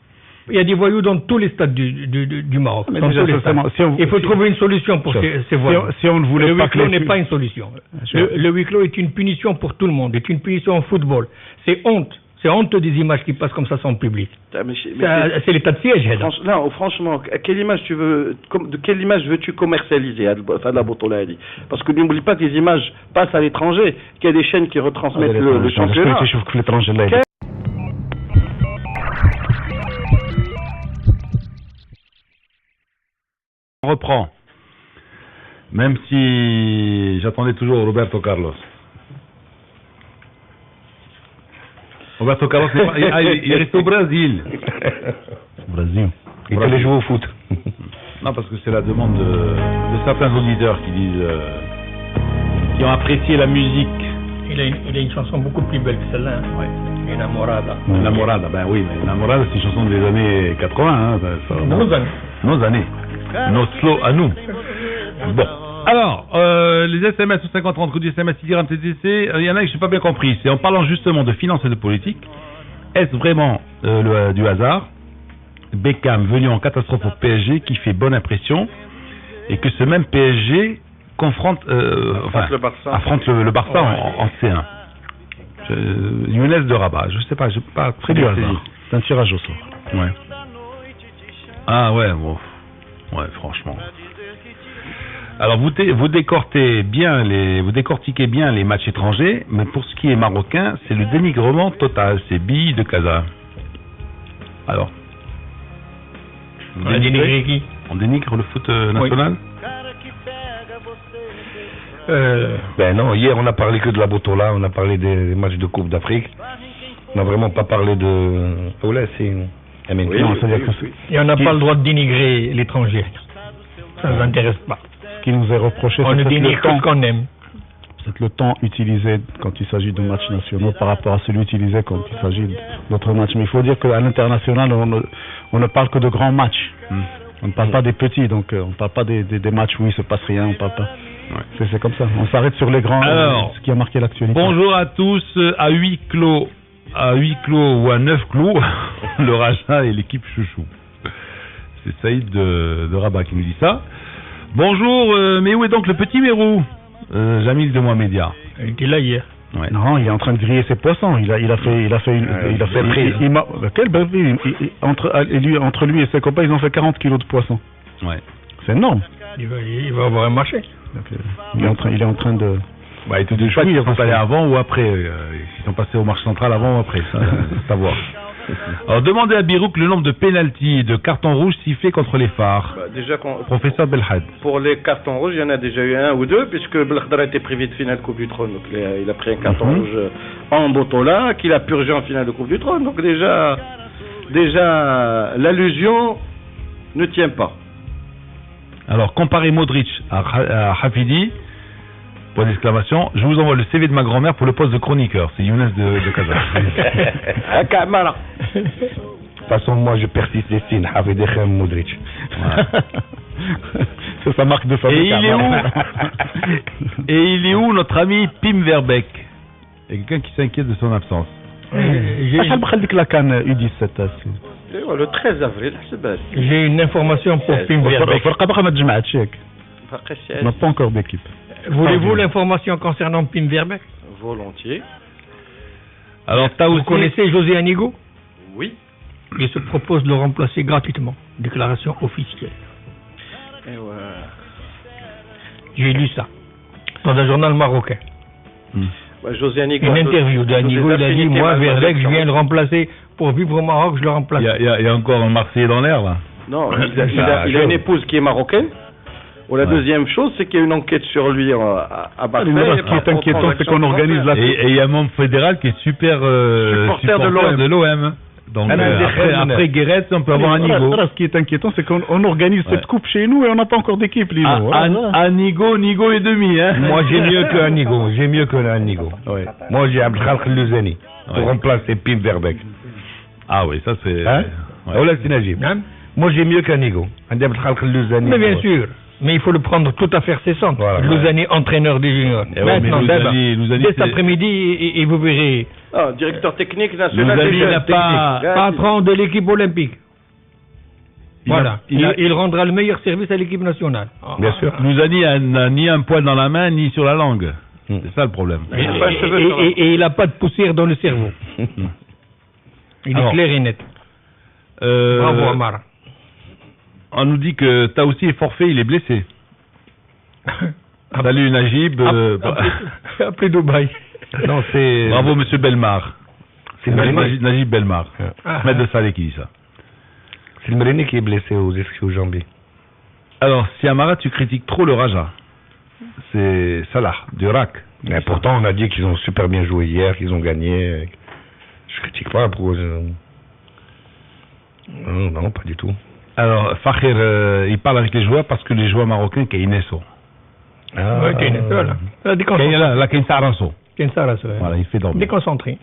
Il y a des voyous dans tous les stades du Maroc. Il faut trouver une solution pour ces voyous. Si on ne voulait le pas huis clos n'est pas une solution. Le huis clos est une punition pour tout le monde, est une punition en football. C'est honte. C'est honteux des images qui passent comme ça sans public. C'est l'état de siège. Non, franchement, de quelle image veux-tu commercialiser à la Botola? Parce que n'oublie pas que les images passent à l'étranger, qu'il y a des chaînes qui retransmettent le championnat. On reprend. Même si j'attendais toujours Roberto Carlos. Roberto Carlos, il est resté au Brésil. Brésil. Il allait jouer au foot. Non, parce que c'est la demande de certains auditeurs qui disent, qui ont apprécié la musique. Il a une chanson beaucoup plus belle que celle-là. Hein. Ouais. Enamorada. Enamorada, ben oui, mais Enamorada, c'est une chanson des années 80. Hein, Nos années. Nos slow à nous. Bon. Alors, les SMS au 50-30, coup du SMS, IDIRAM, TTC, il y en a que je n'ai pas bien compris. C'est en parlant justement de finances et de politique. Est-ce vraiment du hasard? Beckham venu en catastrophe au PSG qui fait bonne impression et que ce même PSG affronte le Barça en C1. Younes de Rabat, je sais pas, j'ai pas très du hasard. C'est un tirage au sort. Ouais. Ah ouais, bon. Ouais, franchement. Alors vous décortiquez bien les matchs étrangers, mais pour ce qui est marocain, c'est le dénigrement total, c'est billes de Casa. Alors. On a dénigré qui? On dénigre le foot national? Ben non, hier on a parlé que de la Botola, on a parlé des matchs de Coupe d'Afrique. On n'a vraiment pas parlé de... Oh là, c'est... Et on n'a pas le droit de dénigrer l'étranger. Ça ne nous intéresse pas. Ce qui nous est reproché, on ne dénigre que ce qu'on aime. C'est le temps utilisé quand il s'agit de matchs nationaux par rapport à celui utilisé quand il s'agit d'autres matchs. Mais il faut dire qu'à l'international, on ne parle que de grands matchs. On ne parle pas des petits, donc on ne parle pas des matchs où il ne se passe rien, on parle pas. Ouais. C'est comme ça, on s'arrête sur les grands, ce qui a marqué l'actualité. Bonjour à tous, à huis clos ou à 9 clos, le Raja et l'équipe chouchou. C'est Saïd de Rabat qui nous dit ça. Bonjour, mais où est donc le petit Mérou? Jamil de Mohamedia. Il était là hier. Ouais. Non, il est en train de griller ses poissons. Il a fait entre lui et ses copains, ils ont fait 40 kilos de poissons. Ouais. C'est énorme. Il va avoir un marché. Donc, il est en train de... Bah, il te dit, ils sont allés avant ou après. Ils sont passés au marché central avant ou après. Ça, c'est à voir. Alors, demandez à Birouk le nombre de pénaltys et de cartons rouges sifflés contre les phares. Déjà, Professeur Belhad. Pour les cartons rouges, il y en a déjà eu un ou deux, puisque Belkhdar a été privé de finale de Coupe du Trône. Donc, il a pris un carton rouge en Botola, qu'il a purgé en finale de Coupe du Trône. Donc, déjà l'allusion ne tient pas. Alors, comparez Modric à Hafidi. Point d'exclamation. Je vous envoie le CV de ma grand-mère pour le poste de chroniqueur. C'est Younes de Casa. toute façon, moi, je persiste des signes. Havidechem Modric. C'est sa marque de fabrique. Et il est où notre ami Pim Verbeek? Il y a quelqu'un qui s'inquiète de son absence. Le 13 avril, c'est bête. J'ai une information pour Pim Verbeek. On n'a pas encore d'équipe. Voulez-vous l'information concernant Pim Verbeek? Volontiers. Alors, Vous connaissez José Anigo? Oui. Il se propose de le remplacer gratuitement. Déclaration officielle. Et ouais. J'ai lu ça dans un journal marocain. José Anigo. Une interview d'Anigo, il a dit, moi, Verbeek, je viens le remplacer pour vivre au Maroc, je le remplace. Il y a encore un Marseillais dans l'air, là. Non, il a une épouse qui est marocaine. Ou la deuxième chose, c'est qu'il y a une enquête sur lui à Marseille. Ce qui est inquiétant, c'est qu'on organise la... Et il y a un membre fédéral qui est super supporter de l'OM. Donc après Guéret, on peut avoir Anigo. Ce qui est inquiétant, c'est qu'on organise cette coupe chez nous et on n'a pas encore d'équipe, Lino. Anigo et demi. Hein. Moi, j'ai mieux que Anigo. Ouais. Moi, j'ai Abdelkhalq Louzani pour remplacer Pim Verbeek. Ah oui, ça c'est... Moi, j'ai mieux qu'Anigo. Abdelkhalq Louzani. Mais bien sûr. Mais il faut le prendre tout à fait ses centres. Voilà, Louzani, entraîneur des juniors. Maintenant, dès cet après-midi, et vous verrez... Ah, directeur technique national des jeunes. Patron de l'équipe olympique. Voilà. Il rendra le meilleur service à l'équipe nationale. Bien sûr. Louzani n'a ni un poil dans la main, ni sur la langue. C'est ça le problème. Et il n'a pas de poussière dans le cerveau. Il est clair et net. Bravo, Amara. On nous dit que Taoussi est forfait, il est blessé. Salut Najib. Appelez Dubaï. Non, c'est... Bravo Monsieur Belmar. C'est Najib Belmar. Maître de Salé qui dit ça. C'est le Mrené qui est blessé aux jambiers. Alors, si Amara, tu critiques trop le Raja. C'est Salah, du RAC. Mais pourtant, on a dit qu'ils ont super bien joué hier, qu'ils ont gagné. Je critique pas pour... Non, pas du tout. Alors, Fakhir, il parle avec les joueurs parce que les joueurs marocains, qui Inesso. Voilà, voilà, il fait dormir. Déconcentré.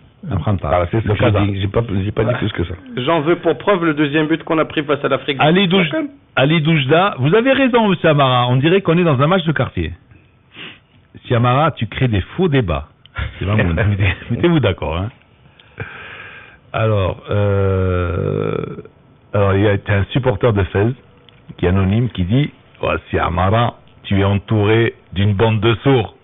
C'est ce que j'ai dit. J'ai pas dit plus que ça. J'en veux pour preuve le deuxième but qu'on a pris face à l'Afrique. Ali Doujda, vous avez raison, monsieur Amara. On dirait qu'on est dans un match de quartier. Si Amara, tu crées des faux débats. C'est vraiment... Mettez-vous d'accord, hein. Alors, il y a un supporter de Fès, qui est anonyme, qui dit si Amara, tu es entouré d'une bande de sourds.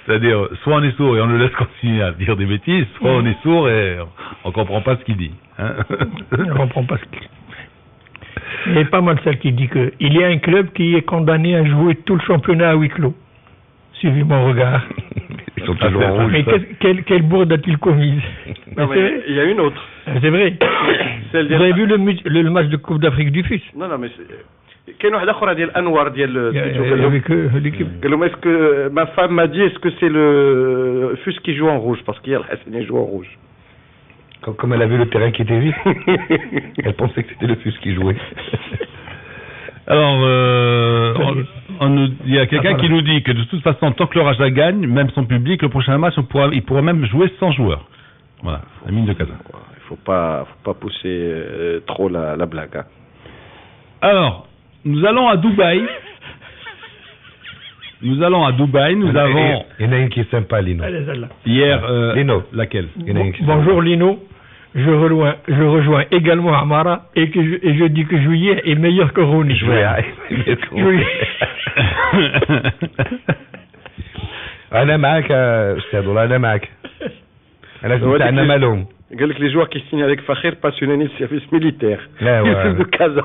C'est-à-dire, soit on est sourd et on le laisse continuer à dire des bêtises, soit on est sourd et on comprend pas ce qu'il dit. Hein. On comprend pas ce qu'il dit. Il y a pas mal celle qui dit que il y a un club qui est condamné à jouer tout le championnat à huis clos. Suivez mon regard. Ils sont toujours en rouge. Mais quelle bourde a-t-il commise? Il y a une autre. C'est vrai. Vous avez vu le match de Coupe d'Afrique du Fus? Non, mais كاين واحد اخرى ديال انوار ديال l'équipe. Est-ce que ma femme m'a dit est-ce que c'est le Fus qui joue en rouge parce qu'hier Hassani joue en rouge. Comme elle a vu le terrain qui était vide, elle pensait que c'était le Fus qui jouait. Alors, il y a quelqu'un qui nous dit que de toute façon, tant que le Raja gagne, même son public, le prochain match, il pourra même jouer sans joueurs. Voilà, la mine de Casa. Il faut pas pousser trop la blague. Hein. Alors, nous allons à Dubaï. Nous avons... Il y en a une qui est sympa, Lino. Allez, celle-là. Hier, Lino. Laquelle? Bonjour Lino. Je rejoins également Amara et je dis que Juillet est meilleur que Rooney. أنا معك أستاذ والله أنا معك. أنا كنت معلوم. قال لك les joueurs qui signent avec Fakhir passent une année de service militaire. De Casa.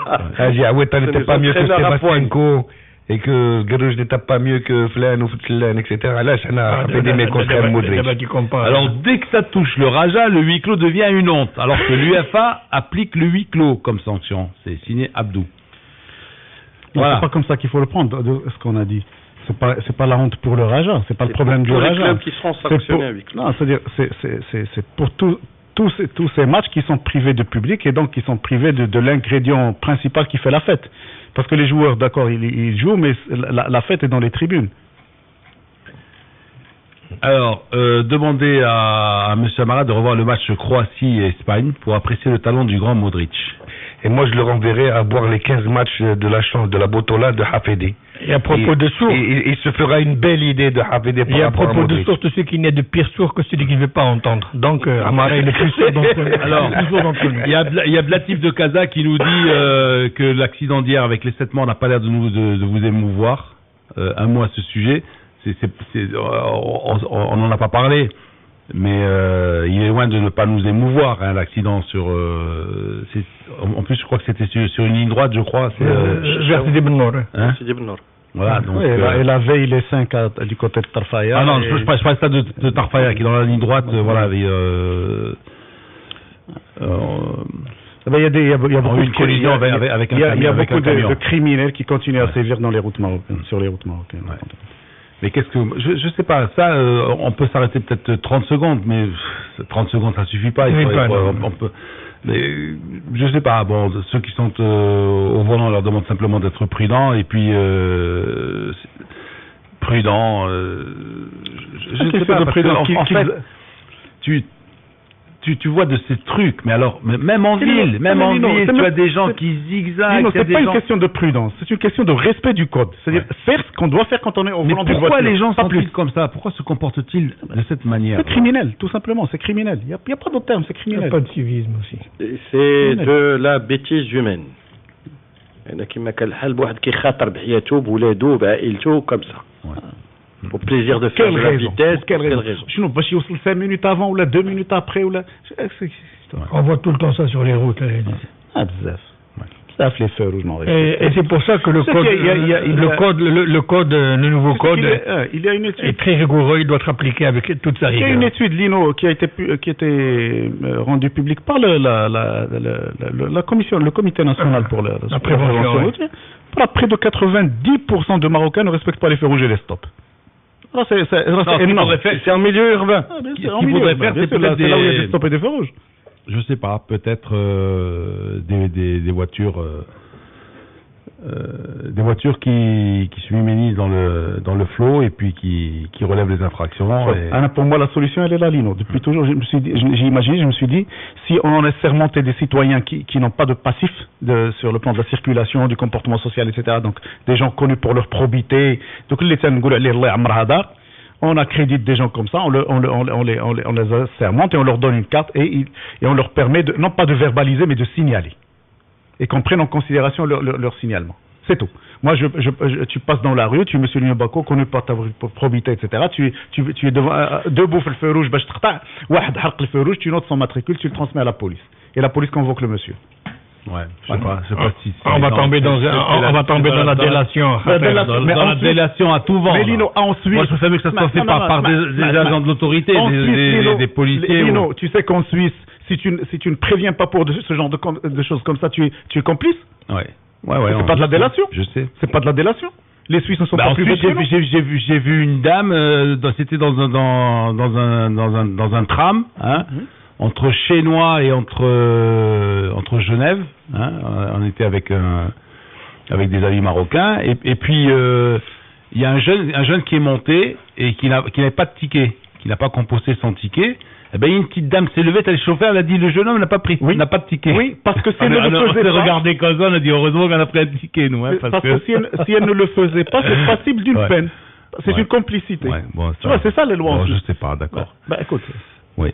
Aweta n'était pas mieux que Stefanenko et que Guerrouj n'était pas mieux que Flan ou Flan, etc. Là, ça a fait des mecs contre Modric. Alors, dès que ça touche le Raja, le huis clos devient une honte. Alors que l'UEFA applique le huis clos comme sanction. C'est signé Abdou. Voilà. C'est pas comme ça qu'il faut le prendre, ce qu'on a dit. C'est pas la honte pour le Raja, c'est pas le problème du Raja. C'est pour les clubs qui seront sanctionnés à huis clos. Non, c'est-à-dire, c'est pour tous ces matchs qui sont privés de public et donc qui sont privés de l'ingrédient principal qui fait la fête. Parce que les joueurs, d'accord, ils jouent, mais la fête est dans les tribunes. Alors, demandez à M. Amara de revoir le match Croatie et Espagne pour apprécier le talent du grand Modric. Et moi, je le renverrai à voir les 15 matchs de la chance de la Botola de Hafidi. Et à propos de sourds. Il se fera une belle idée de Hafidi par et à rapport propos à de Modric. sourds, tu sais qu'il n'y a de pire sourd que celui qui ne veut pas entendre. Donc, Amara, il est plus sourd d'entre nous. Alors, toujours d'entre nous. il y a Blatif de Casa qui nous dit que l'accident d'hier avec les 7 morts n'a pas l'air de vous émouvoir. Un mot à ce sujet. On n'en a pas parlé. Mais il est loin de ne pas nous émouvoir, hein, l'accident sur... en plus, je crois que c'était sur une ligne droite, je crois. Vers Sidi Ben Nour. Hein? Sidi Ben Nour. Voilà, donc, et la veille, les 5 du côté de Tarfaya. Ah non, je parle pas de Tarfaya, qui est dans la ligne droite, voilà. Il y a beaucoup une collision avec un camion. Il y a beaucoup de criminels qui continuent à sévir dans les routes marocaines, sur les routes marocaines. Ouais. Mais qu'est-ce que... Je sais pas, ça, on peut s'arrêter peut-être 30 secondes, mais 30 secondes, ça suffit pas. On peut... Mais, je sais pas, bon, ceux qui sont au volant, on leur demande simplement d'être prudents, et puis... prudents... je sais pas, en fait, tu vois de ces trucs, mais alors, même en ville, tu as des gens qui zigzaguent. Non, c'est pas une question de prudence, c'est une question de respect du code. C'est-à-dire faire ce qu'on doit faire quand on est au volant d'une voiture. Pourquoi les gens sont-ils comme ça? Pourquoi se comportent-ils de cette manière? C'est criminel, tout simplement, c'est criminel. Il n'y a pas d'autre terme, c'est criminel. Il n'y a pas de civisme aussi. C'est de la bêtise humaine. Il y en a qui khatar bihyatou, bouladou, ba'iltou, comme ça. Au plaisir de faire de la vitesse. Quelle raison? Sinon, parce qu'il y a 5 minutes avant, ou là 2 minutes après, ou là... On voit tout le temps ça sur les routes. Ah, bzaf. Bzaf, les feux rouges, non. Et c'est pour ça que le nouveau code est très rigoureux, il doit être appliqué avec toute sa rigueur. Il y a une étude, Lino, qui a été rendue publique par la commission, le comité national pour la prévention routière. Près de 90% de Marocains ne respectent pas les feux rouges et les stops. C'est en milieu urbain. Ce qu'il faudrait faire, c'est peut-être là où il y a des stops et des feux rouges. Je sais pas, peut-être des voitures qui s'humanisent dans le flot et puis qui relèvent les infractions. Pour moi, la solution, elle est là, Lino. Depuis toujours, je me suis dit, si on a sermenté des citoyens qui n'ont pas de passif sur le plan de la circulation, du comportement social, etc., donc des gens connus pour leur probité, donc on accrédite des gens comme ça, on les assermente et on leur donne une carte et on leur permet non pas de verbaliser mais de signaler et qu'on prenne en considération leur signalement. C'est tout. Moi, tu passes dans la rue, tu es monsieur Bako, connu par ta probité, etc. Tu es debout le feu rouge, tu notes son matricule, tu le transmets à la police. Et la police convoque le monsieur. Ouais, je sais pas si on va tomber dans la délation. Dans la délation à tout vent. Mais Lino, ensuite... Moi, je préfère que ça soit fait par des agents de l'autorité, des policiers. Lino, tu sais qu'en Suisse, si tu ne préviens pas pour ce genre de choses comme ça, tu es complice. Ouais. C'est pas de la délation. Je sais. C'est pas de la délation. Les Suisses ne sont pas plus vigilants. J'ai vu une dame, c'était dans un tram, hein, entre Chénois et entre Genève, hein, on était avec des amis marocains, et puis il y a un jeune qui est monté et qui n'avait pas de ticket, qui n'a pas composté son ticket. Eh ben, une petite dame s'est levée, elle le chauffeur, elle a dit le jeune homme n'a pas pris, n'a pas de ticket. Oui, parce que si elle ne le faisait pas, regardé comme ça, on a dit heureusement qu'on a pris un ticket, nous. Hein, parce que si elle ne le faisait pas, c'est passible d'une peine. C'est une complicité. Ouais, bon, tu vois, c'est ça les lois. Bon, je sais pas, d'accord. Écoute. Oui.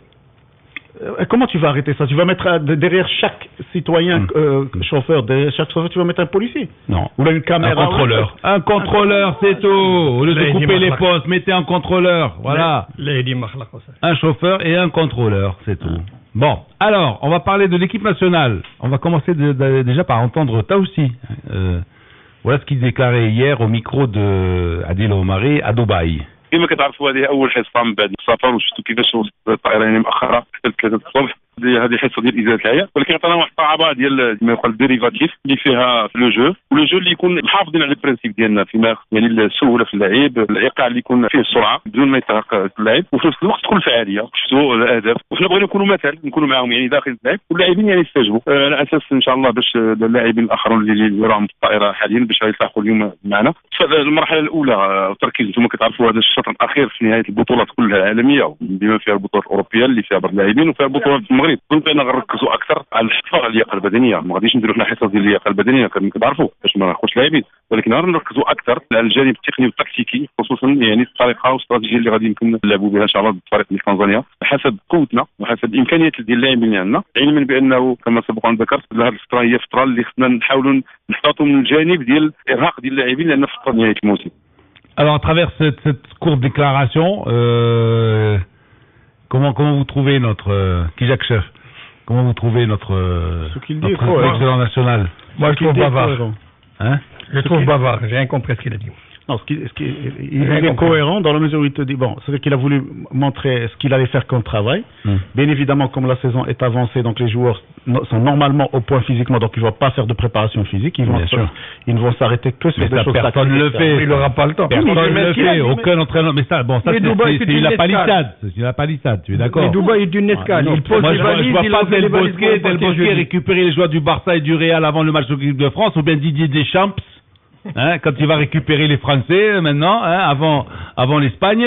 Comment tu vas arrêter ça? Tu vas mettre derrière chaque citoyen chauffeur, derrière chaque chauffeur, tu vas mettre un policier? Non. Ou là une caméra? Un contrôleur, c'est tout. Au lieu de couper les postes, mettez un contrôleur. Voilà. Un chauffeur et un contrôleur, c'est tout. Bon, alors, on va parler de l'équipe nationale. On va commencer déjà par entendre Taoussi. Voilà ce qu'il déclarait hier au micro de Adil Omari à Dubaï. كما كتعرفوا هذه اول حصه من بعد السفر وشفتوا كيفاش الطائره مأخره حتى 3 الصبح هذه حصه ديال ازاله العيا، ولكن عطانا واحد الصعابه ديال ما يقال ديريفاتيف اللي فيها لو جو اللي يكون محافظين على البرانسيب ديالنا فيما يعني السهوله في اللعيب، الايقاع اللي يكون فيه السرعه بدون ما يتعرق اللاعب، وفي نفس الوقت تكون الفعاليه شفتوا الاهداف. وحنا بغينا نكونوا مثل نكونوا معاهم يعني داخل اللعب، واللاعبين يعني يستجبوا على اساس ان شاء الله باش اللاعبين الاخرون اللي راهم في الطائره حاليا باش يلتحقوا اليوم معنا. المرحله الاولى التركيز انتم كتعرفوا هذا الشطر الاخير في نهايه البطولات كلها العالميه بما فيها البطولات الاوروبيه اللي فيها بعض اللاعبين وفيها البطولات في المغرب، بغينا نركزوا اكثر على الحفاظ على اللياقه البدنيه. ما غاديش نديروا حنا حصص ديال اللياقه البدنيه كنعرفوا باش ما ناخذوش لاعبين، ولكن نركزوا اكثر على الجانب التقني والتكتيكي، خصوصا يعني الطريقه والاستراتيجيه اللي غادي يمكن نلعبوا بها ان شاء الله بالفريق ديال تنزانيا حسب قوتنا وحسب الامكانيات ديال اللاعبين اللي عندنا، علما بانه كما سبق ان ذكرت هذه الفتره هي فتره اللي خصنا نحاولوا نحتاطوا من الجانب ديال ارهاق ديال اللاعبين لان فتره نهايه الموسم. Alors, à travers cette courte déclaration, comment vous trouvez notre Kijak Chef? Comment vous trouvez notre président national? Moi, je trouve bavard. Hein? Je trouve bavard. J'ai rien compris ce qu'il a dit. Non, il est cohérent dans la mesure où il te dit, bon, c'est qu'il a voulu montrer ce qu'il allait faire comme travail. Bien évidemment, comme la saison est avancée, donc les joueurs sont normalement au point physiquement, donc ils ne vont pas faire de préparation physique, ils ne vont s'arrêter que sur des choses tactiques. Personne ne le fait. Il n'aura pas le temps. Personne ne le fait. Aucun entraîneur. Mais ça, bon, ça c'est la palissade. C'est la palissade, tu es d'accord? Mais Dubaï est une escale. Il pose des valises, je vois pas Del Bosque récupérer les joueurs du Barça et du Real avant le match de l'équipe de France, ou bien Didier Deschamps. Hein, quand il va récupérer les Français maintenant, hein, avant l'Espagne,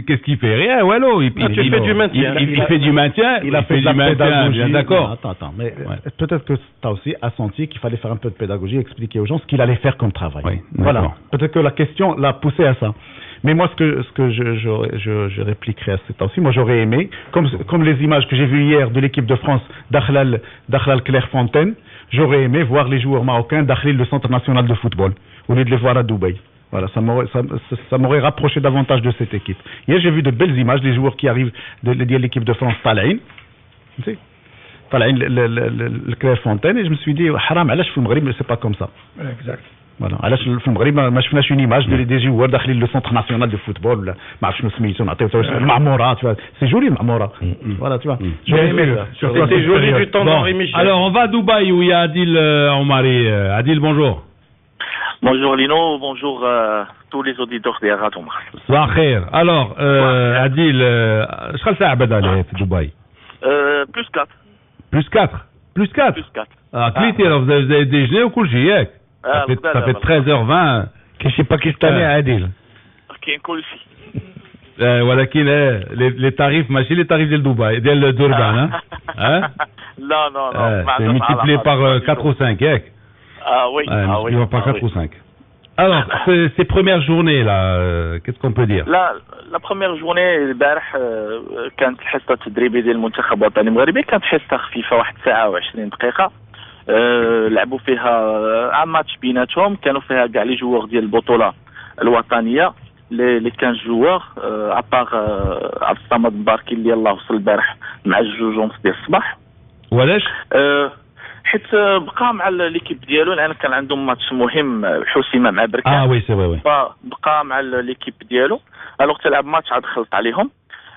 qu'est-ce qu'il fait? Rien, Wallo. Il fait du maintien. Il fait du maintien. Il a fait de la pédagogie. Bien d'accord. Attends, mais peut-être que tu as aussi senti qu'il fallait faire un peu de pédagogie, expliquer aux gens ce qu'il allait faire comme travail. Oui, voilà. Peut-être que la question l'a poussé à ça. Mais moi, ce que je répliquerai à cet aussi, moi j'aurais aimé, comme les images que j'ai vues hier de l'équipe de France d'Akhlal Clairefontaine, j'aurais aimé voir les joueurs marocains d'Akhlil, le centre national de football, au lieu de les voir à Dubaï. Voilà, ça m'aurait rapproché davantage de cette équipe. Hier, j'ai vu de belles images, les joueurs qui arrivent de l'équipe de France, Talaïn, le Clairefontaine, et je me suis dit, haram, alash fil Maghrib, mais c'est pas comme ça. Exact. Voilà, علاش في المغرب ما شفناش une image des joueurs داخلين le centre national de football ولا ما عرفت شنو سميتو نعطيو المعمورات سي جولي المعموره voilà tu vois c'est joli du temps d'Henri Michel. Alors on va à Dubaï où il y a Adil Omari. Adil, bonjour. Bonjour Lino, bonjour tous les auditeurs de Radio Mar. صباح خير. Alors Adil, شحال ساعه بعد عليه في دبي؟ Plus 4. Plus 4. Plus 4. Plus 4. Ah, كليتي vous avez déjeuné وكل شيء ياك؟ Ça fait 13h20. كاين باكستاني عادل كاين كل شيء. ولكن les tarifs ماشي les tarifs ديال دبي ديال دوربان hein? لا c'est multiplié par 4 ou 5 ياك؟ oui. Multiplié par 4 ou 5. Alors, ces premières journées là, qu'est-ce qu'on peut dire? La première journée البارح كانت الحصه التدريبيه ديال المنتخب الوطني المغربي، كانت حصه خفيفه 1 ساعه و20 دقيقه. لعبوا فيها ماتش بيناتهم، كانوا فيها كاع لي جوور ديال البطوله الوطنيه لي 15 جوور ابار عبد الصمد مباركي اللي يلاه وصل البارح مع 2:30 ديال الصباح. وعلاش؟ حيت بقى مع ليكيب ديالو لان كان عندهم ماتش مهم حسيمه مع بركان. وي سي وي. فبقى مع ليكيب ديالو الوغ تلعب ماتش عاد خلط عليهم.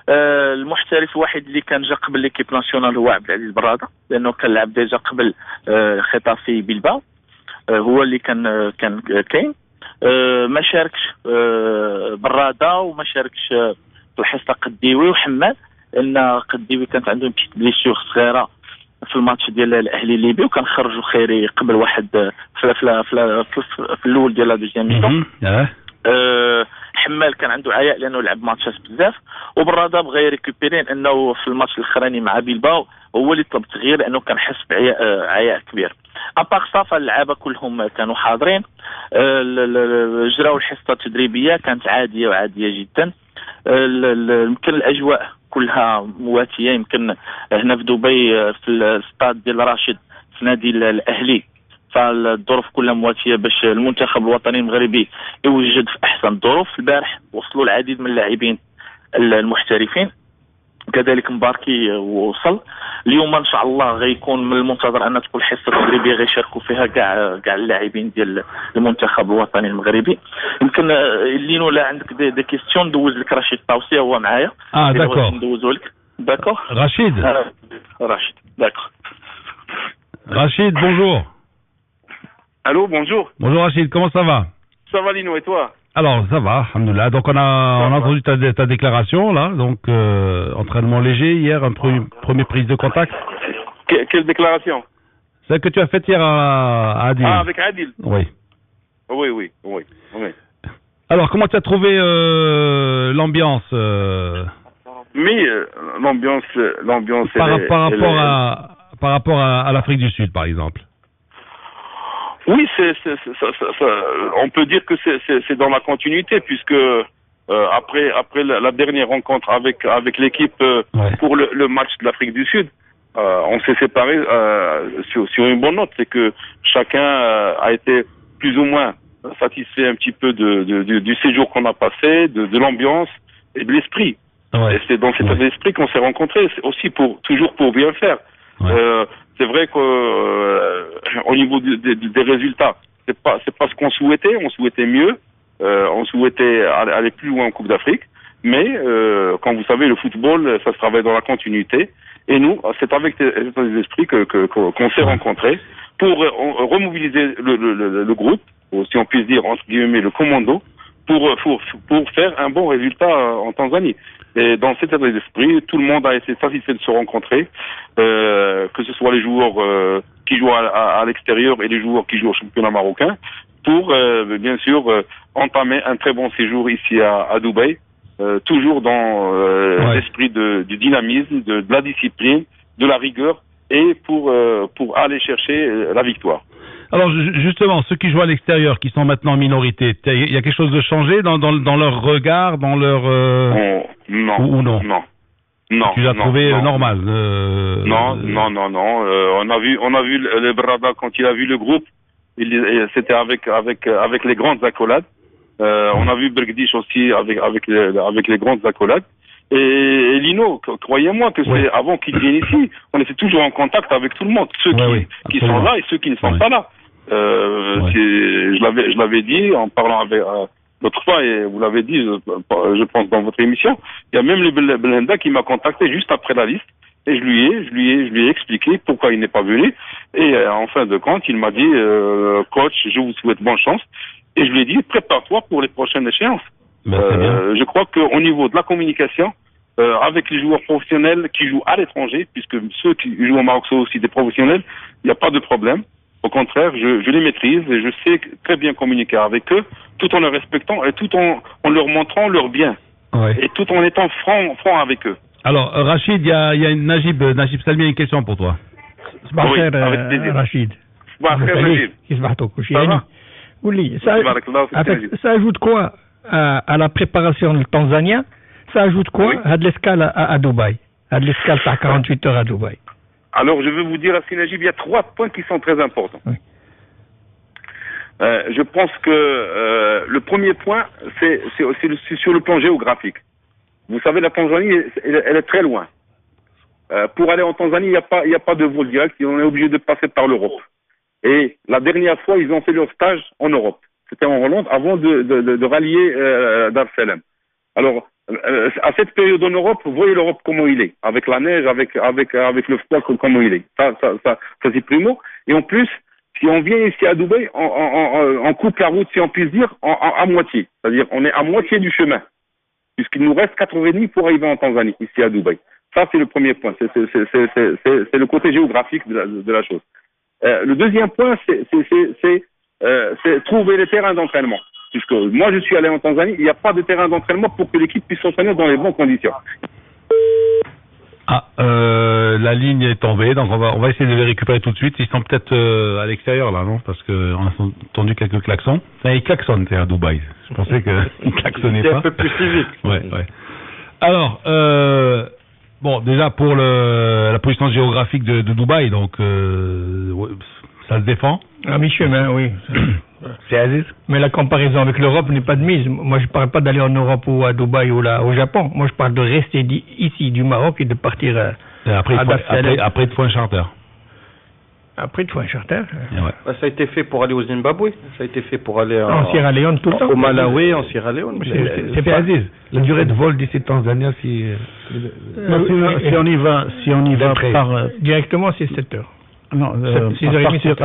المحترف الوحيد اللي كان جا قبل ليكيب ناسيونال هو عبد العزيز براده، لانه كان لعب ديجا قبل خطافي بلباو، هو اللي كان كاين. ما شاركش براده وما شاركش في الحصه قديوي وحماد، لان قديوي كانت عنده بيت بليسيور صغيره في الماتش ديال الاهلي الليبي، وكان خرجوا خيري قبل واحد في الاول ديال لا دوزيام ميطون. حمال كان عنده عياء لانه لعب ماتشات بزاف، وبراده بغى يريكوبيري لانه في الماتش الاخراني مع بيلباو هو اللي طلب تغيير لانه كان حس بعياء كبير. اباغ صافا اللعابه كلهم كانوا حاضرين. جراو الحصه التدريبيه كانت عاديه جدا. يمكن الاجواء كلها مواتيه، يمكن هنا في دبي في الستاد ديال راشد في نادي الاهلي فالظروف كلها مواتيه باش المنتخب الوطني المغربي يوجد في احسن الظروف. البارح وصلوا العديد من اللاعبين المحترفين، كذلك مباركي وصل. اليوم ان شاء الله غيكون من المنتظر ان تكون حصه تدريبيه غيشاركوا فيها كاع اللاعبين ديال المنتخب الوطني المغربي. يمكن لينو لا عندك دي كيستيون ندوز لك رشيد طاوسي هو معايا. داكور ندوزو لك. D'accord. Rachid. Rachid, d'accord. Rachid, bonjour. Allô, bonjour. Bonjour Rachid, comment ça va? Ça va, Lino, et toi? Alors, ça va, alhamdoulilah. Donc, on a entendu ta déclaration, là. Donc, entraînement léger hier, premier prise de contact. Quelle déclaration? Celle que tu as faite hier à Adil. Ah, avec Adil? Oui. Oui. Alors, comment tu as trouvé l'ambiance Mais l'ambiance par rapport à l'Afrique du Sud, par exemple. Oui, on peut dire que c'est dans la continuité, puisque après la dernière rencontre avec l'équipe pour le match de l'Afrique du Sud, on s'est séparés sur une bonne note. C'est que chacun a été plus ou moins satisfait un petit peu du séjour qu'on a passé, de l'ambiance et de l'esprit. Ouais. Et c'est dans cet état d'esprit qu'on s'est rencontrés, aussi toujours pour bien faire. Ouais. C'est vrai qu'au niveau des résultats, c'est pas ce qu'on souhaitait. On souhaitait mieux, on souhaitait aller plus loin en Coupe d'Afrique. Mais quand vous savez, le football, ça se travaille dans la continuité. Et nous, c'est avec cet esprits qu'on s'est rencontrés pour remobiliser le groupe, ou si on puisse dire entre guillemets le commando, pour faire un bon résultat en Tanzanie. Et dans cet état d'esprit, tout le monde a été satisfait de se rencontrer, que ce soit les joueurs qui jouent à l'extérieur et les joueurs qui jouent au championnat marocain, pour bien sûr entamer un très bon séjour ici à Dubaï, toujours dans l'esprit du dynamisme, de la discipline, de la rigueur, et pour aller chercher la victoire. Alors justement, ceux qui jouent à l'extérieur, qui sont maintenant en minorité, il y a quelque chose de changé dans leur regard, dans leur non. Ou non. Non. Tu l'as trouvé normal. Non. On a vu le Brada quand il a vu le groupe, c'était avec les grandes accolades. On a vu Bergdish aussi avec les grandes accolades. Et Lino, croyez-moi que c'est avant qu'il vienne ici, on était toujours en contact avec tout le monde, ceux qui sont là et ceux qui ne sont pas là. Je l'avais dit en parlant avec l'autre fois, et vous l'avez dit, je pense dans votre émission. Il y a même le Belenda qui m'a contacté juste après la liste, et je lui ai expliqué pourquoi il n'est pas venu. Et en fin de compte, il m'a dit, coach, je vous souhaite bonne chance. Et je lui ai dit, prépare-toi pour les prochaines échéances. Je crois qu'au niveau de la communication, avec les joueurs professionnels qui jouent à l'étranger, puisque ceux qui jouent au Maroc sont aussi des professionnels, il n'y a pas de problème. Au contraire, je les maîtrise et je sais très bien communiquer avec eux, tout en les respectant et tout en leur montrant leur bien. Et tout en étant franc avec eux. Alors, Rachid, il y a Najib Salmi a une question pour toi. Oui, avec plaisir. Rachid. Ça ajoute quoi à la préparation du Tanzanien? Ça ajoute quoi à de l'escale à Dubaï, à de l'escale à 48 heures à Dubaï? Alors, je veux vous dire, à Najib, il y a 3 points qui sont très importants. Oui. Je pense que le premier point, c'est sur le plan géographique. Vous savez, la Tanzanie, elle est très loin. Pour aller en Tanzanie, il n'y a pas de vol direct. On est obligé de passer par l'Europe. Et la dernière fois, ils ont fait leur stage en Europe. C'était en Hollande, avant de rallier Dar es Salaam. Alors, à cette période en Europe, vous voyez l'Europe comment il est, avec la neige, avec le froid comment il est. Ça c'est primo. Et en plus, si on vient ici à Dubaï, on coupe la route, si on puisse dire, à moitié. C'est-à-dire, on est à moitié du chemin, puisqu'il nous reste 4h30 pour arriver en Tanzanie, ici à Dubaï. Ça, c'est le premier point. C'est le côté géographique de la chose. Le deuxième point, c'est trouver les terrains d'entraînement. Puisque moi, je suis allé en Tanzanie, il n'y a pas de terrain d'entraînement pour que l'équipe puisse s'entraîner dans les bonnes conditions. La ligne est tombée, donc on va essayer de les récupérer tout de suite. Ils sont peut-être à l'extérieur, là, non? Parce qu'on a entendu quelques klaxons. Ils klaxonnent, c'est à Dubaï. Je pensais qu'ils klaxonnaient pas. C'est un peu plus civique. Ouais. Alors, bon, déjà pour la position géographique de Dubaï, donc ça se défend. À mi-chemin, oui. C'est Aziz. Mais la comparaison avec l'Europe n'est pas de mise. Moi, je ne parle pas d'aller en Europe ou à Dubaï ou là, au Japon. Moi, je parle de rester ici, du Maroc, et de partir après, il faut un charter. Après, tu vois un charter. Ça a été fait pour aller au Zimbabwe, ça a été fait pour aller en Sierra Leone tout le temps. Au Malawi, en Sierra Leone. C'est pas Aziz. La durée de vol d'ici Tanzania, si on y va par directement, c'est 7 heures. Non,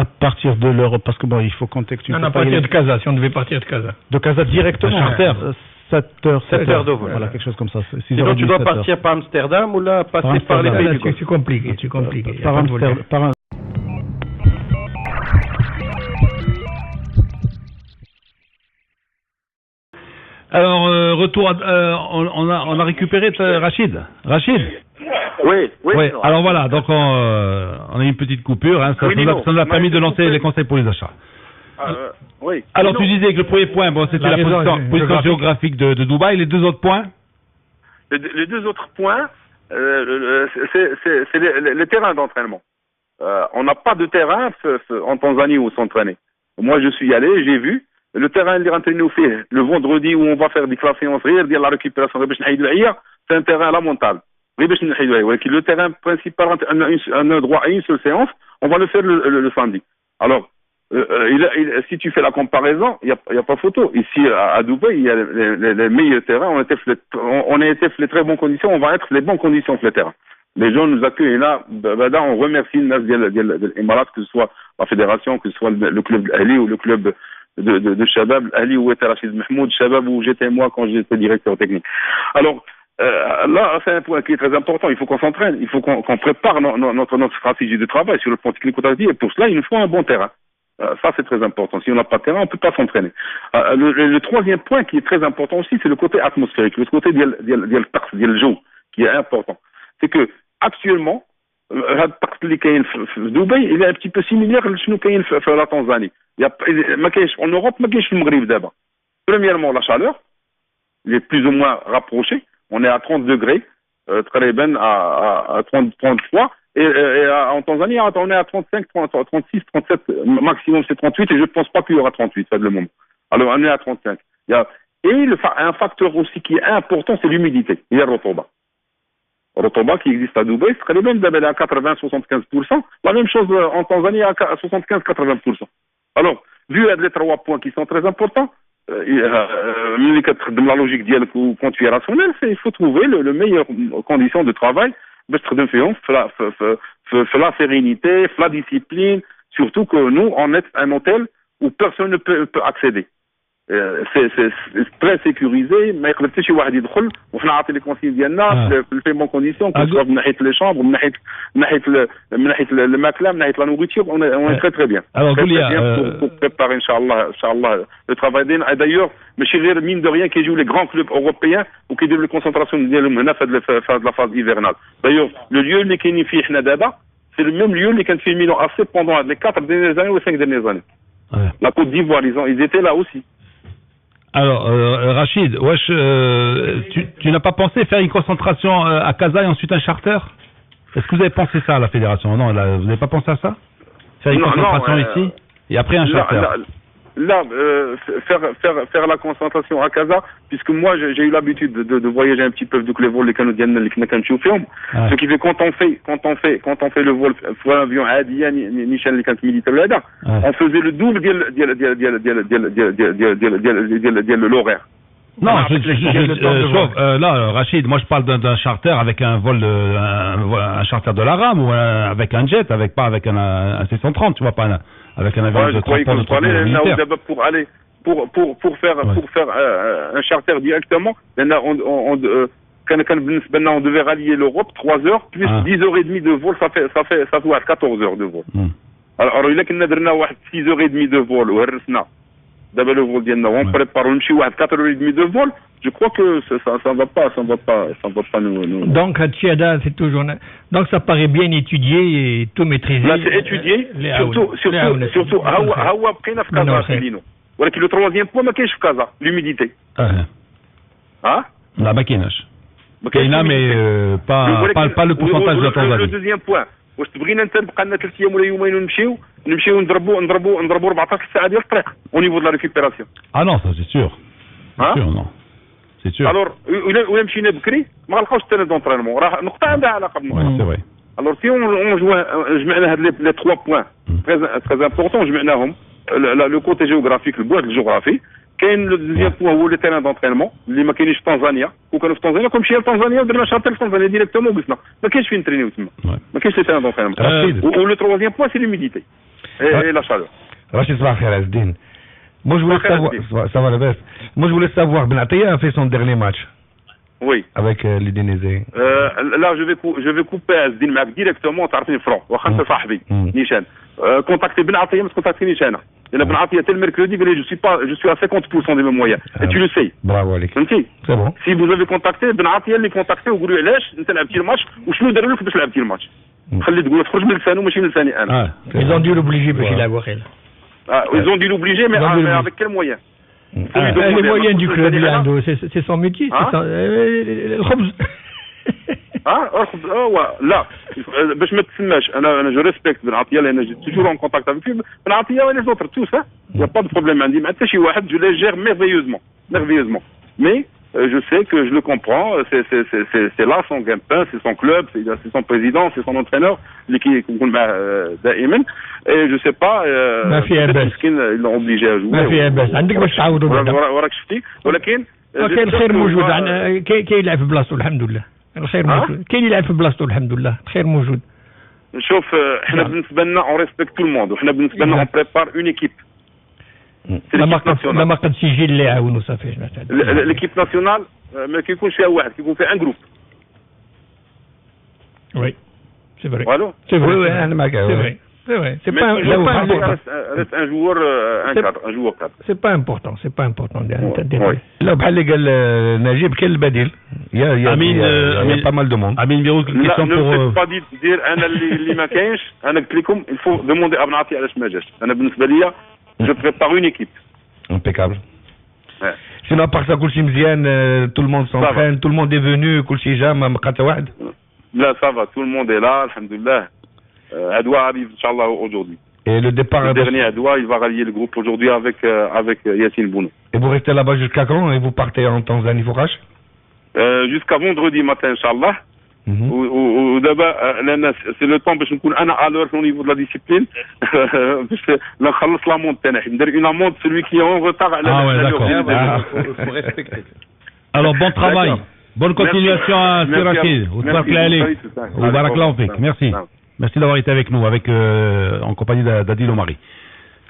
à partir de l'Europe, parce que bon, il faut contextualiser. Non, à partir de Casa, si on devait partir de Casa. De Casa directement. Charter. 7 heures de vol. Voilà, quelque chose comme ça. Sinon, tu dois partir par Amsterdam ou là, passer par les pays du Golfe. C'est compliqué, Par Amsterdam. Alors, retour on a récupéré Rachid. Oui. Alors voilà, donc on a eu une petite coupure, hein, ça nous a permis de lancer les conseils pour les achats. Oui. Alors tu disais que le premier point, bon, c'était la position géographique de Dubaï. Les deux autres points? Les deux autres points, c'est les terrains d'entraînement. On n'a pas de terrain en Tanzanie où s'entraîner. Moi, je suis allé, j'ai vu. Le terrain اللي غنترينيو فيه le vendredi où on va faire des classes غير ديال la récupération غير باش نحيدوا العيا, c'est un terrain lamentable. غير باش نحيدوا العيا, ولكن le terrain principal on a droit à une seule séance, on va le faire le samedi. Alors si tu fais la comparaison, il y a pas photo. Ici à Dubaï, il y a les meilleurs terrains, on a été les très bonnes conditions, on va être les bonnes conditions sur le terrain. Les gens nous accueillent et là on remercie l'Émirat, que ce soit la fédération, que ce soit le club d'Ali ou le club de Shabab, Ali ou Rachid Mahmoud, Shabab où j'étais moi quand j'étais directeur technique. Alors là, c'est un point qui est très important. Il faut qu'on s'entraîne, il faut qu'on prépare notre stratégie de travail sur le plan technique-tactique, et pour cela, il nous faut un bon terrain. Ça, c'est très important. Si on n'a pas de terrain, on ne peut pas s'entraîner. Le troisième point qui est très important aussi, c'est le côté atmosphérique, le côté du jeu, qui est important. C'est que actuellement, هذا الطقس اللي كاين في دبي il est un petit peu similaire لشنو كاين في la Tanzanie. ما كاينش en Europe, ما كاينش في المغرب دابا. Premièrement, la chaleur, il est plus ou moins rapproché. On est à 30 degrés, تقريبا à 33, et en Tanzanie, on est à 35, 36, 37, maximum c'est 38, et je ne pense pas qu'il y aura 38, ça de le moment. Alors on est à 35. Un facteur aussi qui est important, c'est l'humidité. Il y a le Rotoba qui existe à Dubaï, c'est très bien à 80-75%. La même chose en Tanzanie à 75-80%. Alors, vu les trois points qui sont très importants, la logique dialogue ou quand tu es rationnel, il faut trouver le meilleure condition de travail, la sérénité, la discipline, surtout que nous, on est un hôtel où personne ne peut accéder. C'est très sécurisé, ما يقدرش شي واحد يدخل, وحنا عاطي لي كونسيل ديالنا في بون كونديسيون, كسوا من ناحيه لي شامبر, من ناحيه الماكله, من ناحيه لا نوريتور, on est très très bien. Alors pour préparer inchallah le travail ديالنا. D'ailleurs ماشي غير mine de rien كيجيو les grands clubs européens وكيديروا لي كونسنتراسيون ديالهم هنا في la phase hivernale. D'ailleurs le lieu اللي كاينين فيه حنا دابا c'est le même lieu اللي كان فيه Milan AC pendant les 4 dernières années ou 5 dernières années. La Côte d'Ivoire, ils étaient là aussi. Alors, Rachid, tu n'as pas pensé faire une concentration à Casa et ensuite un charter? Est-ce que vous avez pensé ça à la fédération? Non, vous n'avez pas pensé à ça? Faire une concentration ici et après un charter? Là, faire la concentration à Casa, puisque moi j'ai eu l'habitude de voyager un petit peu avec les vols les Canadiens, ce qui fait quand on fait le vol soit avion Adia Michel les militaires là, on faisait le double de l'horaire. Non, là, Rachid, moi je parle d'un charter avec un vol, un charter de la rame ou avec un jet, pas avec un C-130, tu vois, pas avec un avion de transport de militaire. Pour faire un charter directement, on devait rallier l'Europe 3 heures plus 10 heures et demie de vol, ça fait 14 heures de vol. Alors il a qu'on a درنا 6 heures et demie de vol وهرسنا دابا le vol ديالنا on prépare نمشي 4 heures et demie de vol. Je crois que ça va pas nous. Donc à Tchiada, c'est toujours. Donc ça paraît bien étudié et tout maîtrisé. Là c'est étudié, surtout هو بقينا في كازا خلينو. ولكن le troisième point ما كاينش في كازا, l'humidité. لا ما كايناش. كاينه mais pas le pourcentage de la Tanzanie. Le deuxième point, واش تبغينا انت نبقى لنا 3 ايام ولا يومين ونمشيو نضربوا 14 ساعه ديال الطريق au niveau de la récupération. Ah non, ça c'est sûr. C'est sûr, non. C'est sûr. Alors, ولا مشينا بكري ما غنلقاوش التنظيم دونطرينمون, راه نقطه عندها علاقه بالموضوع. C'est vrai. Alors si on joue les 3 points très importants, le côté géographique, le boîte géographique, le deuxième point هو le terrain d'entraînement اللي ما كاينش في تنزانيا وكانوا في تنزانيا كنمشي لتنزانيا ودرنا شارتر في تنزانيا ديريكتومون وقفنا ما كاينش فين نترينيو تما ما كاينش لي terrain d'entraînement ولو troisième point c'est l'humidité et la chaleur. Rachid صباح الخير عزدين. Moi je voulais savoir ça va la Moi je voulais savoir Ben Ataya a fait son dernier match. Oui. Avec l'Udinese. Là je vais couper Azdin معك directement تعرفني فرون واخا انت صاحبي نيشان contacter Ben Ataya ما contacter انا. Il a Ben Ataya tel mercredi, je suis à 50% de mes moyens. Et tu le sais. Bravo Alex. C'est bon. Si vous avez contacté Ben Ataya اللي contacté وقولوا علاش انت لعبتي الماتش وشنو داروا لك باش لعبتي الماتش. خلي تقول تخرج من لسانه ماشي من لساني انا. Ils ont dû l'obliger باش يلعب واخيلا. Ils ont dû l'obliger mais avec quels moyens? Les moyens du club c'est son métier, c'est son الخبز. لا باش ما تسماش انا جو ريسبكت بن عطيه لان جي توجور اون كونتاكت افيك بن عطيه ولي زوتر تو سا يا با دو بروبليم عندي مع حتى شي واحد جو لي جير merveilleusement mais je sais que je le comprends c'est là son gagne-pain c'est son club c'est son président c'est son entraîneur اللي كيكون معاه دائما et je sais pas ما فيها باس ils l'ont obligé à jouer ما فيها باس عندك باش تعاودوا وراك شفتي ولكن كاين الخير موجود كاين يلعب في بلاصتو الحمد لله الخير موجود كاين يلعب في بلاصتو الحمد لله الخير موجود شوف احنا بالنسبه لنا اون ريسبكت تو الموند وحنا بالنسبه لنا اون بريبار اون ايكيب لما قدش يجي اللي يعاونوا صافي ليكيب ناسيونال ما كيكونش فيها واحد كيكون فيها ان جروب وي سي فري والو سي فري انا معك سي فري c'est pas reste un joueur un joueur cadre c'est pas important لا بحال اللي قال نجيب كاين البديل يا pas mal de monde Amine Birouk une question pour pas dire انا اللي ما كاينش انا قلت لكم il faut demander à بنعطي علاش ما جاش انا بالنسبه ليا je prépare une équipe impeccable sinon à part ça كلشي مزيان tout le monde s'entraîne tout le monde est venu كلشي جا ما بقى حتى واحد لا ça va tout le monde est là alhamdoulilah Adoua arrive, Inch'Allah, aujourd'hui. Et le départ... Le dernier Adoua, il va rallier le groupe aujourd'hui avec Yassine Bounou. Et vous restez là-bas jusqu'à quand? Et vous partez en Tanzanie, Fourage? Jusqu'à vendredi matin, Inch'Allah. Ou d'abord, c'est le temps parce que nous à l'heure au niveau de la discipline. Parce que là, la monte, une amende, celui qui est en retard. Ah ouais, d'accord. Il faut respecter. Alors, bon travail. Bonne continuation à Sirachid. Au Baraklah, merci. Merci d'avoir été avec nous, en compagnie d'Adil Omari.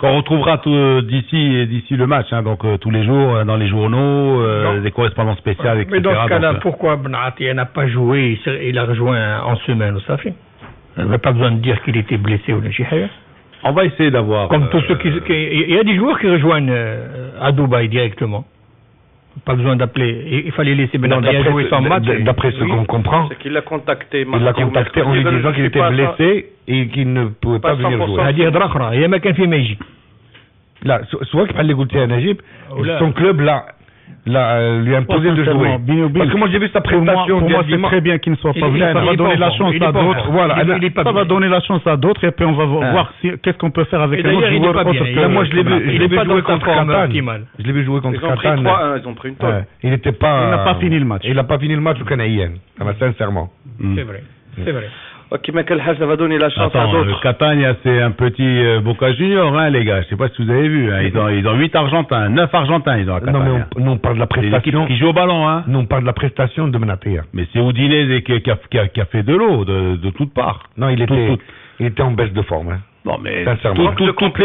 Qu'on retrouvera d'ici le match, hein, donc tous les jours dans les journaux, des correspondances spéciales, etc. Mais dans ce cas-là, pourquoi Ben Ataya n'a pas joué? Il a rejoint en semaine au Safi. Il n'y avait pas besoin de dire qu'il était blessé ou le Chihaya. On va essayer d'avoir... Comme tous ceux il y a des joueurs qui rejoignent à Dubaï directement. Pas besoin d'appeler. Il fallait laisser Ben Ataya jouer son match. D'après ce qu'on comprend, c'est qu'il l'a contacté. Il l'a contacté en lui disant qu'il était blessé et qu'il ne pouvait pas venir jouer. C'est-à-dire Drakhra, il y a ما كان في ما يجي. Là, soit qu'il قلت يا نجيب, son club là lui a imposé de jouer. Parce que moi j'ai vu sa prestation. Pour moi c'est très bien qu'il ne soit pas venu. Ça va donner la chance à d'autres. Voilà, ça va donner la chance à d'autres et puis on va voir qu'est-ce qu'on peut faire avec un autre joueur autre que. Moi je l'ai vu jouer contre Catane. Je l'ai vu jouer contre Catane. Ils ont pris une tonne. Il n'était pas. Il n'a pas fini le match. Il n'a pas fini le match au Canaïen. Sincèrement. C'est vrai. Ok, Michael Haas, ça va donner la chance à d'autres. Catania, c'est un petit Boca Junior, hein, les gars. Je sais pas si vous avez vu. Hein. Ils ont 8 Argentins, 9 Argentins, ils ont à Catania. Non, mais on parle de la prestation. Qui joue au ballon, hein. Nous, on parle de la prestation de Ben Ataya. Mais c'est Udinese qui a fait de l'eau, de toutes parts. Non, il était en baisse de forme, hein. Non, mais sincèrement. Toute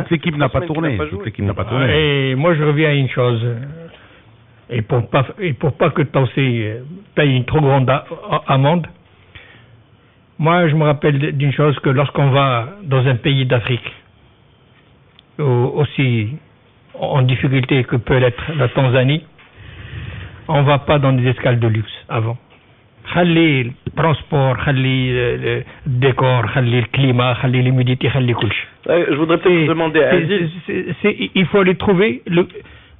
l'équipe n'a pas tourné. Toute l'équipe n'a pas tourné. Et moi, je reviens à une chose. Et pour pas que Tausé paye une trop grande amende, moi, je me rappelle d'une chose, que lorsqu'on va dans un pays d'Afrique, aussi en difficulté que peut l'être la Tanzanie, on ne va pas dans des escales de luxe avant. خلي transport, خلي le décor, خلي le climat, خلي l'humidité, خلي كل شيء. Je voudrais peut-être demander à Aziz. Il faut aller trouver,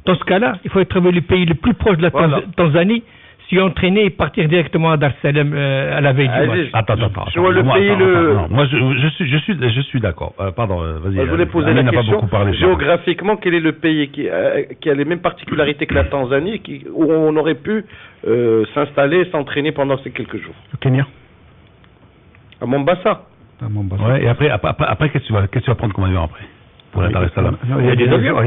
dans ce cas-là, il faut aller trouver le pays le plus proche de la Tanzanie, s'y entraîner et partir directement à Dar es Salaam à la veille du match. Attends. Je vois le pays Moi, je suis d'accord. Pardon, vas-y. Je voulais poser la question. Géographiquement, quel est le pays qui a les mêmes particularités que la Tanzanie, où on aurait pu s'installer, s'entraîner pendant ces quelques jours? Le Kenya. À Mombasa. Ouais, et après qu'est-ce que tu vas prendre comme avion après? Pour la Dar es Salaam. Il y a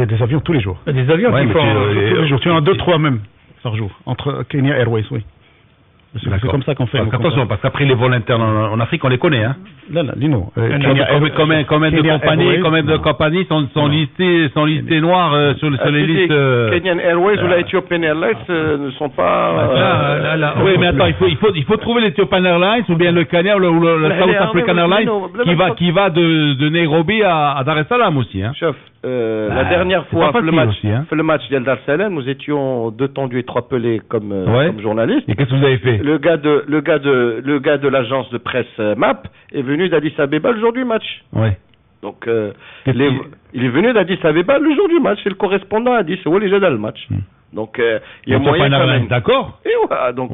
des avions tous les jours. Il y a des avions qui font tous les jours. Tu en as 2-3 même par jour. Entre Kenya Airways, oui. C'est comme ça qu'on fait. Attention, parce qu'après les vols internes en Afrique, on les connaît, hein. Là, dis-nous. Combien de compagnies sont listées noires sur les listes. Kenyan Airways ou la Ethiopian Airlines ne sont pas. Oui, mais attends, il faut trouver l'Ethiopian Airlines ou bien le Kenya ou le South African Airlines qui va de Nairobi à Dar es Salaam aussi, hein. Chef, la dernière fois, le match d'El Dar es Salaam, nous étions 2 tendus et 3 pelés comme journalistes. Et qu'est-ce que vous avez fait? Le gars de l'agence de presse MAP est venu d'Addis Abeba le jour du match. Ouais. Donc il est venu d'Addis Abeba le jour du match. C'est le correspondant à Addis. C'est déjà le match. Donc il y a moyen quand même. D'accord. Et voilà. Donc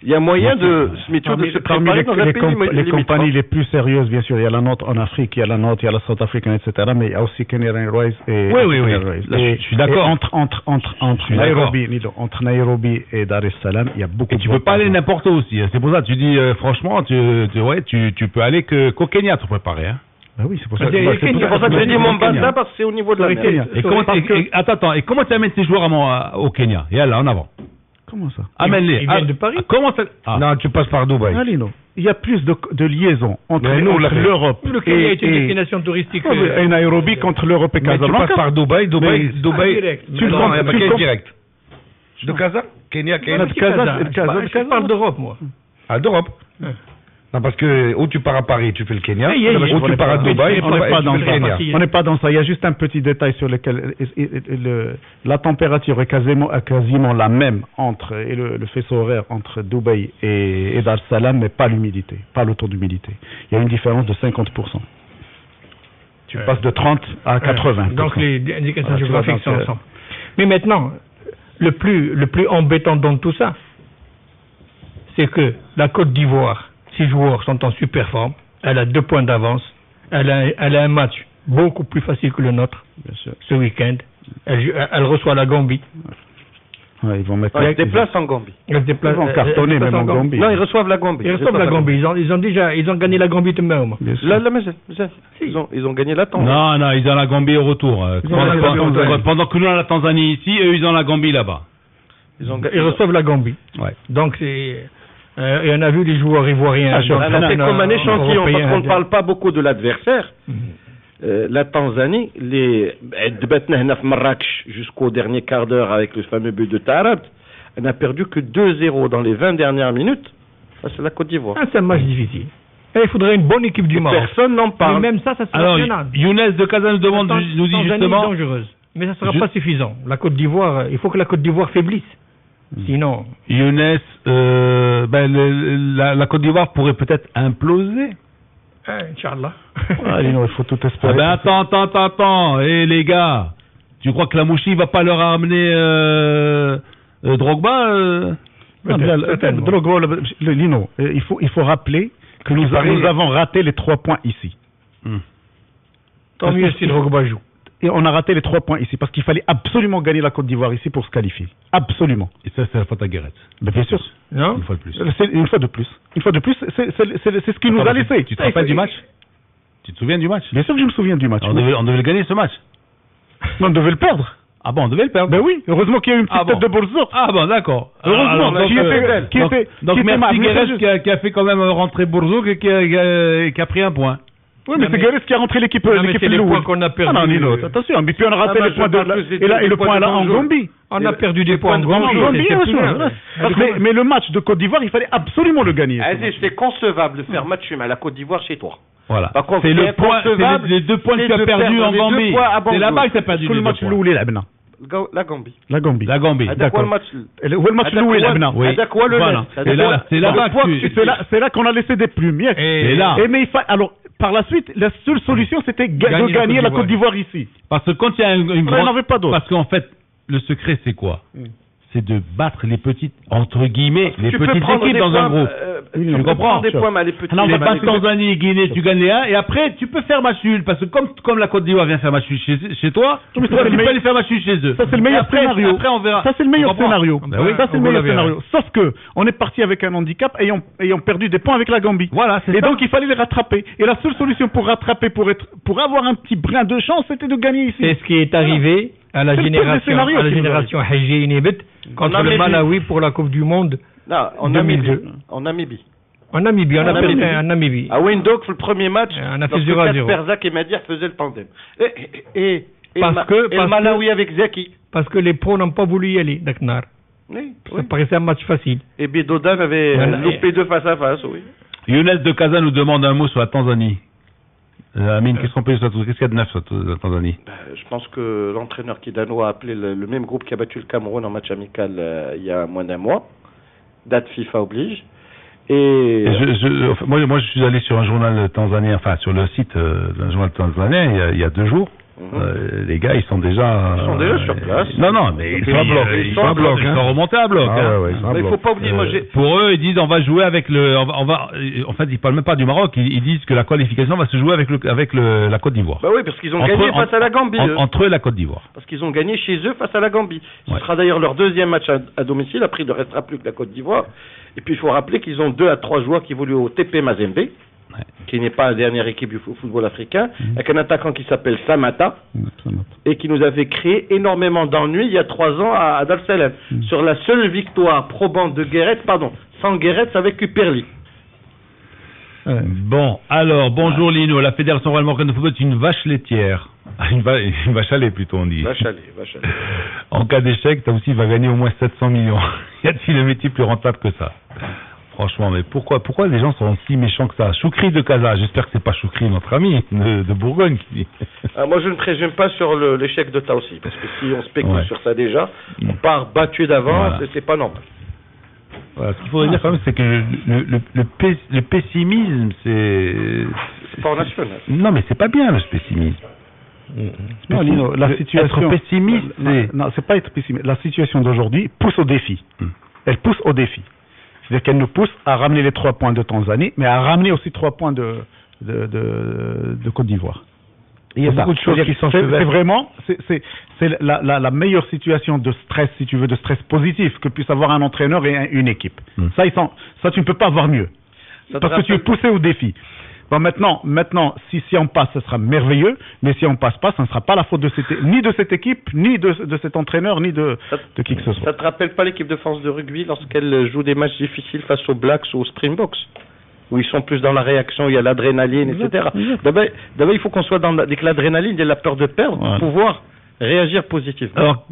il y a moyen de se préparer dans un pays. Les compagnies les plus sérieuses, bien sûr, il y a la nôtre en Afrique, il y a la nôtre, il y a la South African, etc. Mais il y a aussi Kenya Airways et Airways. Je suis d'accord. Entre Nairobi et Dar es Salaam, il y a beaucoup. Et tu peux pas aller n'importe où aussi. C'est pour ça que tu dis franchement, tu peux aller qu'au Kenya te préparer, hein. Ah oui, c'est pour ça. C'est pour ça que j'ai dit Mombasa parce que c'est au niveau de la mer. Et comment tu amènes tes joueurs au Kenya? Et là, en avant. Comment ça? Amène-les. Ils viennent de Paris. Comment ça? Non, tu passes par Dubaï. Alino, il y a plus de liaisons entre l'Europe Le Kenya est une destination touristique. Et Nairobi contre l'Europe et Casablanca. Tu passes par Dubaï. Direct. Tu le direct. De Casa? Kenya. Je parle d'Europe, moi. Ah, d'Europe. Non, parce que où tu pars à Paris, tu fais le Kenya. Où tu pars à Dubaï, on n'est pas dans ça. On n'est pas dans ça. Il y a juste un petit détail sur lequel la température est quasiment la même et le faisceau horaire entre Dubaï et Dar es Salaam, mais pas l'humidité, pas le taux d'humidité. Il y a une différence de 50%. Tu passes de 30 à 80. Donc les indications géographiques sont ensemble. Mais maintenant, le plus embêtant dans tout ça, c'est que la Côte d'Ivoire, ses joueurs sont en super forme, elle a 2 points d'avance, elle a un match beaucoup plus facile que le nôtre ce week-end, elle reçoit la Gambie. Ouais, ils vont mettre. Ils se déplacent en Gambie. Ils vont cartonner même en Gambie. Non, ils reçoivent la Gambie. Ils ont gagné la Gambie même. Ils ont gagné la Tanzanie. Non, ils ont la Gambie au retour. Pendant que nous on a la Tanzanie ici, eux ils ont la Gambie là-bas. Ils reçoivent la Gambie. Ouais. Donc c'est. Et on a vu les joueurs ivoiriens. C'est comme un échantillon, parce qu'on ne parle pas beaucoup de l'adversaire. La Tanzanie, Marrakech jusqu'au dernier quart d'heure avec le fameux but de Tarab, elle n'a perdu que 2-0 dans les 20 dernières minutes. Ça, c'est la Côte d'Ivoire. C'est un match difficile. Et il faudrait une bonne équipe du Maroc. Personne n'en parle. Mais même ça sera Alors, Younes de Casa nous dit justement. Est dangereuse. Mais ça ne sera pas suffisant. La Côte d'Ivoire, il faut que la Côte d'Ivoire faiblisse. Sinon. Younes, la Côte d'Ivoire pourrait peut-être imploser. Inch'Allah. Il faut tout espérer. Attends. Les gars, tu crois que la Mouchi va pas leur ramener Drogba Drogba, Lino, il faut rappeler que nous avons raté les 3 points ici. Tant mieux si Drogba joue. Et on a raté les 3 points ici parce qu'il fallait absolument gagner la Côte d'Ivoire ici pour se qualifier. Absolument. Et ça, c'est la faute à Guéret. Bien sûr. Non. Une fois de plus. Une fois de plus, c'est ce qu'il nous a laissé. Tu te rappelles du match? Tu te souviens du match? Bien sûr que je me souviens du match. On devait le gagner ce match. On devait le perdre. Ah bon, on devait le perdre. Ben oui, heureusement qu'il y a eu une petite tête de Bourzouk. Ah bon, d'accord. Heureusement. Donc merci Guéret qui a fait quand même rentrer Bourzouk et qui a pris un point. Oui, mais c'est Guéret qui a rentré l'équipe. C'est les points qu'on a perdus. Ah non, Nino, attention. Mais puis on a raté les points et le point là en Gambie. On a perdu des points en Gambie. Mais le match de Côte d'Ivoire, il fallait absolument le gagner. C'est concevable de faire match à la Côte d'Ivoire chez toi. Voilà. C'est le point, les 2 points que tu as perdus en Gambie. C'est là-bas que tu as perdu les 2 points. La Gambie. D'accord. Le match Loué Labna. C'est là qu'on a laissé des plumes. Mais alors, par la suite, la seule solution, c'était de gagner la Côte d'Ivoire ici. Parce que quand il y a une grande... Il n'y en avait pas d'autre. Parce qu'en fait, le secret, c'est quoi? C'est de battre les petites, entre guillemets, les petites équipes dans un groupe. Tu comprends? Des points, mais les petits. Non, mais pas Tanzanie, Guinée, tu gagnes les 1, et après, tu peux faire match nul, parce que comme la Côte d'Ivoire vient faire match nul chez toi, tu peux aller faire match nul chez eux. Ça, c'est le meilleur scénario. Après, on verra. Ça, c'est le meilleur scénario. Ben oui, ça, c'est le meilleur scénario. Sauf que, on est parti avec un handicap, ayant perdu des points avec la Gambie. Voilà, c'est ça. Et donc, il fallait les rattraper. Et la seule solution pour rattraper, pour avoir un petit brin de chance, c'était de gagner ici. C'est ce qui est arrivé à la génération Hadji Inibet contre le Malawi pour la Coupe du Monde. Non, en 2002. En Namibie. En Namibie, on a perdu en Namibie. À Windhoek, le premier match, on a fait 0-0. Perzak et Madir faisaient le tandem. Et le Malawi avec Zeki. Parce que les pros n'ont pas voulu y aller, Daknar. Oui, ça paraissait un match facile. Et Bidodan avait loupé 2 face à face, oui. Younes de Casa nous demande un mot sur la Tanzanie. Amine, qu'est-ce qu'il y a de neuf sur la Tanzanie? Je pense que l'entraîneur Kidano a appelé le même groupe qui a battu le Cameroun en match amical il y a moins d'1 mois. Date FIFA oblige. Moi, je suis allé sur un journal tanzanien, enfin sur le site d'un journal tanzanien il y a 2 jours. Les gars, ils sont déjà sur place. Non, mais ils sont à bloc. Ils sont remontés à bloc. Il faut pas oublier. Pour eux, ils disent on va jouer avec le. En fait, ils parlent même pas du Maroc. Ils disent que la qualification va se jouer avec la Côte d'Ivoire. Bah oui, parce qu'ils ont gagné face à la Gambie. Entre eux et la Côte d'Ivoire. Parce qu'ils ont gagné chez eux face à la Gambie. Ce sera d'ailleurs leur 2e match à domicile. Après, il ne restera plus que la Côte d'Ivoire. Et puis, il faut rappeler qu'ils ont 2 à 3 joueurs qui évoluent au TP Mazembe. Qui n'est pas la dernière équipe du football africain, avec un attaquant qui s'appelle Samata, et qui nous avait créé énormément d'ennuis il y a 3 ans à Dar es Salaam, sur la seule victoire probante de Guéret, sans Guéret avec Kuperli. Bon, alors, bonjour Lino, la Fédération royale marocaine de football est une vache laitière. Une vache à lait plutôt, on dit. Vache à lait. En cas d'échec, Taoussi va gagner au moins 700 millions. Y a-t-il un métier plus rentable que ça? Franchement, mais pourquoi les gens sont si méchants que ça? Choukri de Casa, j'espère que c'est pas Choukri, notre ami de Bourgogne, qui dit. Moi, je ne présume pas sur l'échec de Taoussi, parce que si on spécule sur ça déjà, on part battu d'avance, et c'est pas normal. Voilà, ce qu'il faudrait dire quand même, c'est que le pessimisme, c'est pas national. Non, mais c'est pas bien le pessimisme. Non, Lino, la situation. Être pessimiste, non, c'est pas être pessimiste. La situation d'aujourd'hui pousse au défi. Elle pousse au défi. C'est-à-dire qu'elle nous pousse à ramener les 3 points de Tanzanie, mais à ramener aussi 3 points de Côte d'Ivoire. Il y a beaucoup de choses qui sont c'est vraiment, c'est la meilleure situation de stress, si tu veux, de stress positif que puisse avoir un entraîneur et une équipe. Ça, tu ne peux pas avoir mieux. Parce que tu es poussé au défi. Bon, maintenant, si on passe, ce sera merveilleux, mais si on passe pas, ça ne sera pas la faute ni de cette équipe, ni de cet entraîneur, ni de qui que ce soit. Ça te rappelle pas l'équipe de France de rugby lorsqu'elle joue des matchs difficiles face aux Blacks ou aux Springboks, où ils sont plus dans la réaction, il y a l'adrénaline, etc. D'abord, il faut qu'on soit dès que l'adrénaline, il y a la peur de perdre, pour pouvoir réagir positivement. Alors,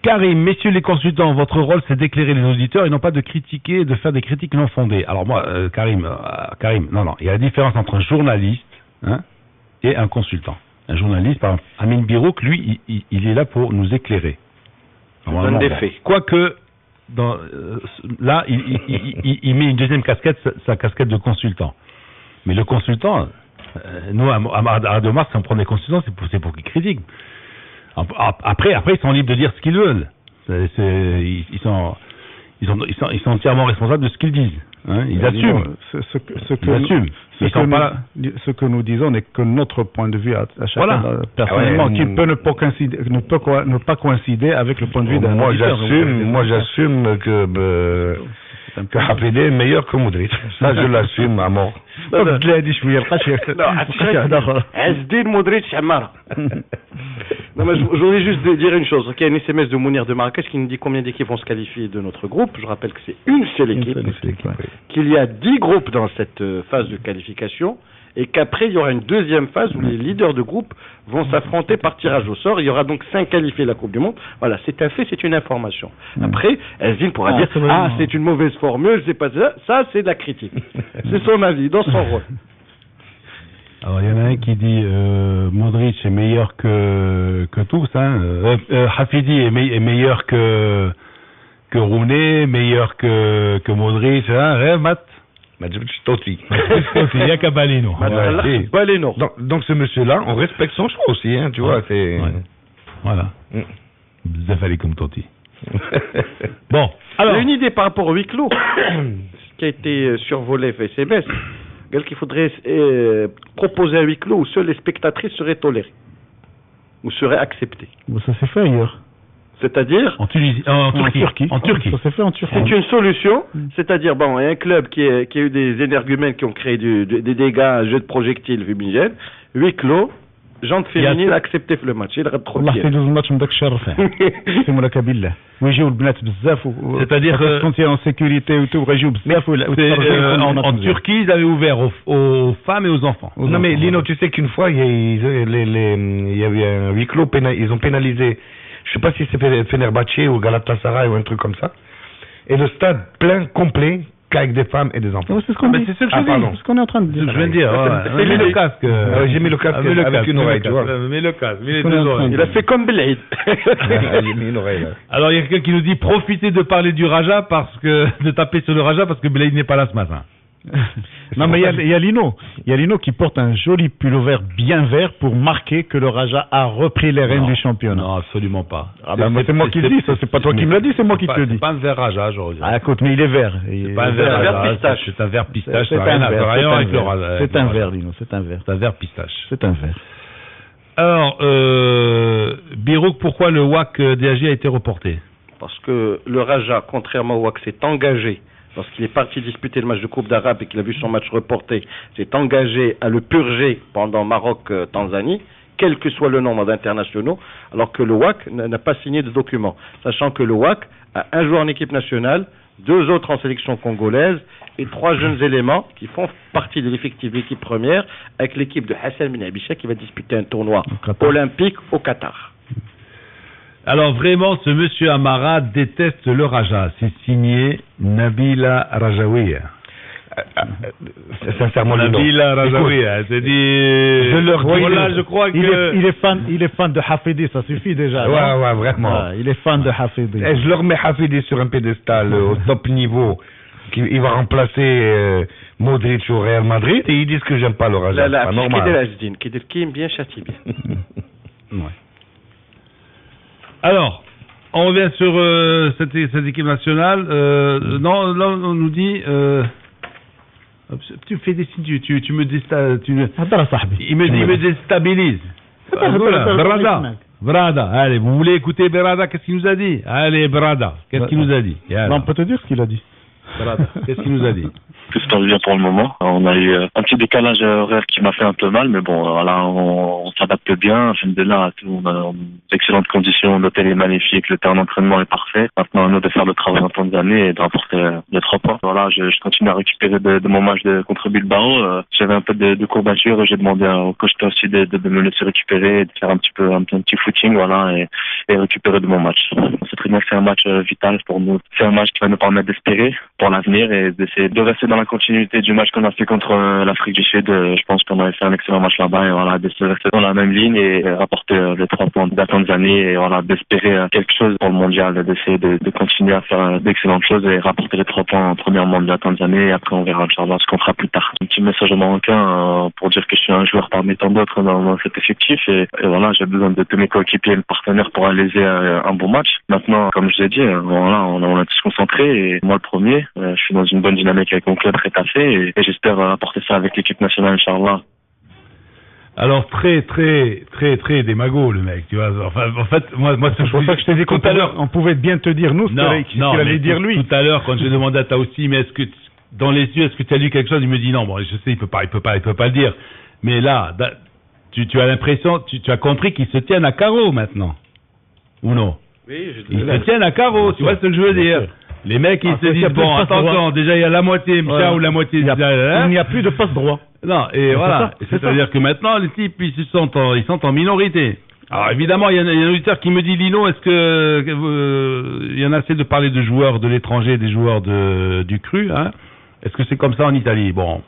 Karim, messieurs les consultants, votre rôle c'est d'éclairer les auditeurs et non pas de critiquer, de faire des critiques non fondées. Alors moi, Karim, non, il y a la différence entre un journaliste et un consultant. Un journaliste, par exemple, Amine Birouk, lui, il est là pour nous éclairer. Donne des faits. Quoique, là, il met une deuxième casquette, sa casquette de consultant. Mais le consultant, nous, à Radio Mars, si on prend des consultants, c'est pour qu'ils critiquent. Après, ils sont libres de dire ce qu'ils veulent. Ils sont entièrement responsables de ce qu'ils disent. Ils assument. Ce que nous disons n'est que notre point de vue à chacun personnellement, qui peut ne pas coïncider avec le point de vue d'un auditeur. Moi, j'assume que Hafidi est meilleur que Modric. Ça, je l'assume à mort. Non, mais je voudrais juste dire une chose. Il y a une SMS de Mounir de Marrakech qui nous dit combien d'équipes vont se qualifier de notre groupe. Je rappelle que c'est une seule équipe, qu'il y a 10 groupes dans cette phase de qualification, et qu'après, il y aura une deuxième phase où les leaders de groupe vont s'affronter par tirage au sort. Il y aura donc 5 qualifiés de la Coupe du Monde. Voilà, c'est un fait, c'est une information. Après, Ezine pourra dire c'est une mauvaise formule, c'est pas ça. Ça, c'est de la critique. C'est son avis, dans son rôle. Alors, il y en a un qui dit Modric est meilleur que tous. Hafidi est meilleur que Rooney, meilleur que Modric. Matt Totti. Il y a qu'à Baleno. Donc ce monsieur-là, on respecte son choix aussi, tu vois. Voilà. Zafali comme Totti. Bon, alors. J'ai une idée par rapport au huis clos. qui a été survolé FSMS, qu'il faudrait proposer un huis clos où seules les spectatrices seraient tolérées ou seraient acceptées. Bon, ça s'est fait ailleurs. C'est-à-dire en Turquie. En Turquie. Ça s'est fait en Turquie. C'est une solution, c'est-à-dire, bon, il y a un club qui a eu des énergumènes qui ont créé des dégâts, un jeu de projectiles fumigènes, huis clos, jante féminine, accepté le match. Il reste trop bien. C'est-à-dire quand il est en sécurité et tout, en Turquie, ils avaient ouvert aux femmes et aux enfants. Non mais Lino, tu sais qu'une fois, il y avait un huis clos, ils ont pénalisé, je sais pas si c'est Fenerbahçe ou Galatasaray ou un truc comme ça, et le stade plein, complet, qu'avec des femmes et des enfants. C'est ce qu'on dit. C'est ce que je dis. C'est ce qu'on est en train de dire. Je viens de dire. J'ai mis le casque. J'ai mis le casque avec une oreille, tu vois. Mets le casque, mets les deux oreilles. Il a fait comme Blade. J'ai mis une oreille là. Alors il y a quelqu'un qui nous dit profitez de parler du Raja de taper sur le Raja parce que Blade n'est pas là ce matin. Non mais il y a Lino qui porte un joli pull vert bien vert pour marquer que le Raja a repris les rênes du championnat. Non, absolument pas. C'est moi qui le dis, ça c'est pas toi qui me l'as dit, c'est moi qui te le dis. C'est pas un vert Raja, j'aurais dit. Ah écoute, mais il est vert. C'est pas un vert pistache. C'est un vert pistache. C'est un vert, Lino, c'est un vert. C'est un vert pistache. C'est un vert. Alors, Birouk, pourquoi le WAC DAG a été reporté? Parce que le Raja, contrairement au WAC, s'est engagé. Lorsqu'il est parti disputer le match de Coupe d'Arabe et qu'il a vu son match reporté, s'est engagé à le purger pendant Maroc-Tanzanie, quel que soit le nombre d'internationaux, alors que le WAC n'a pas signé de document. Sachant que le WAC a un joueur en équipe nationale, 2 autres en sélection congolaise et 3 jeunes éléments qui font partie de l'effectif de l'équipe première avec l'équipe de Hassan Ben Abisha qui va disputer un tournoi olympique au Qatar. Alors vraiment, ce monsieur Amara déteste le Raja. C'est signé Nabila Rajaouia. Sincèrement, Nabila Rajaouia. C'est dit. Je crois que il est fan de Hafidi, ça suffit déjà. Ouais, vraiment. Il est fan de Hafidi. Et je leur mets Hafidi sur un pédestal au top niveau. Il va remplacer Modric au Real Madrid et ils disent que j'aime pas le Raja. C'est pas normal. Qui aime bien châtie bien. Ouais. Alors, on revient sur cette équipe nationale. Non, là, on nous dit... tu fais des signes, tu me déstabilises. Il me déstabilise. Brada, allez, vous voulez écouter Berada, qu'est-ce qu'il nous a dit? Allez, Brada, qu'est-ce qu'il nous a dit? Non, on peut te dire ce qu'il a dit. Brada, qu'est-ce qu'il nous a dit? Tout se passe bien pour le moment. On a eu un petit décalage horaire qui m'a fait un peu mal, mais bon, voilà, on s'adapte bien. Alhamdoulilah, on a d'excellentes conditions, l'hôtel est magnifique, le terrain d'entraînement est parfait. Maintenant, à nous de faire le travail en temps d'année et de remporter les 3 points. Voilà, je continue à récupérer de mon match contre Bilbao. J'avais un peu de courbature, j'ai demandé au coach aussi de me laisser récupérer, de faire un petit footing, voilà, et récupérer de mon match. C'est très bien, c'est un match vital pour nous. C'est un match qui va nous permettre d'espérer pour l'avenir et d'essayer de rester dans la continuité du match qu'on a fait contre l'Afrique du Sud. Je pense qu'on avait fait un excellent match là-bas et voilà, d'essayer de rester dans la même ligne et rapporter les 3 points de la Tanzanie et voilà, d'espérer quelque chose pour le mondial, d'essayer de continuer à faire d'excellentes choses et rapporter les 3 points en première monde de la Tanzanie et après on verra Inch'Allah ce qu'on fera plus tard. Un petit message au Marocain pour dire que je suis un joueur parmi tant d'autres dans cet effectif et voilà, j'ai besoin de tous mes coéquipiers et mes partenaires pour réaliser un bon match. Maintenant, comme je l'ai dit, voilà, on a tous se concentrer et moi le premier, je suis dans une bonne dynamique avec mon club et j'espère apporter ça avec l'équipe nationale, Inch'Allah. Alors très démago le mec, tu vois. Enfin, en fait, moi c'est pour ça que je t'ai dit tout à l'heure, on pouvait bien te dire nous ce qu'il allait dire lui. Tout à l'heure, quand j'ai demandé à Taoussi, mais est-ce que dans les yeux, est-ce que tu as lu quelque chose? Il me dit non. Bon, je sais, il peut pas le dire. Mais là, tu as l'impression, tu as compris qu'ils se tiennent à carreau maintenant, ou non? Oui, ils se tiennent à carreau. Tu vois ce que je veux dire? Les mecs, ils se disent, bon, attention, déjà, il y a la moitié Mcha ou la moitié... Il n'y a plus de passe droit. Non, et voilà. C'est-à-dire que maintenant, les types, ils sont en minorité. Alors, évidemment, il y a un auditeur qui me dit, Lino, est-ce que il y en a assez de parler de joueurs de l'étranger, des joueurs du cru, hein? Est-ce que c'est comme ça en Italie? Bon.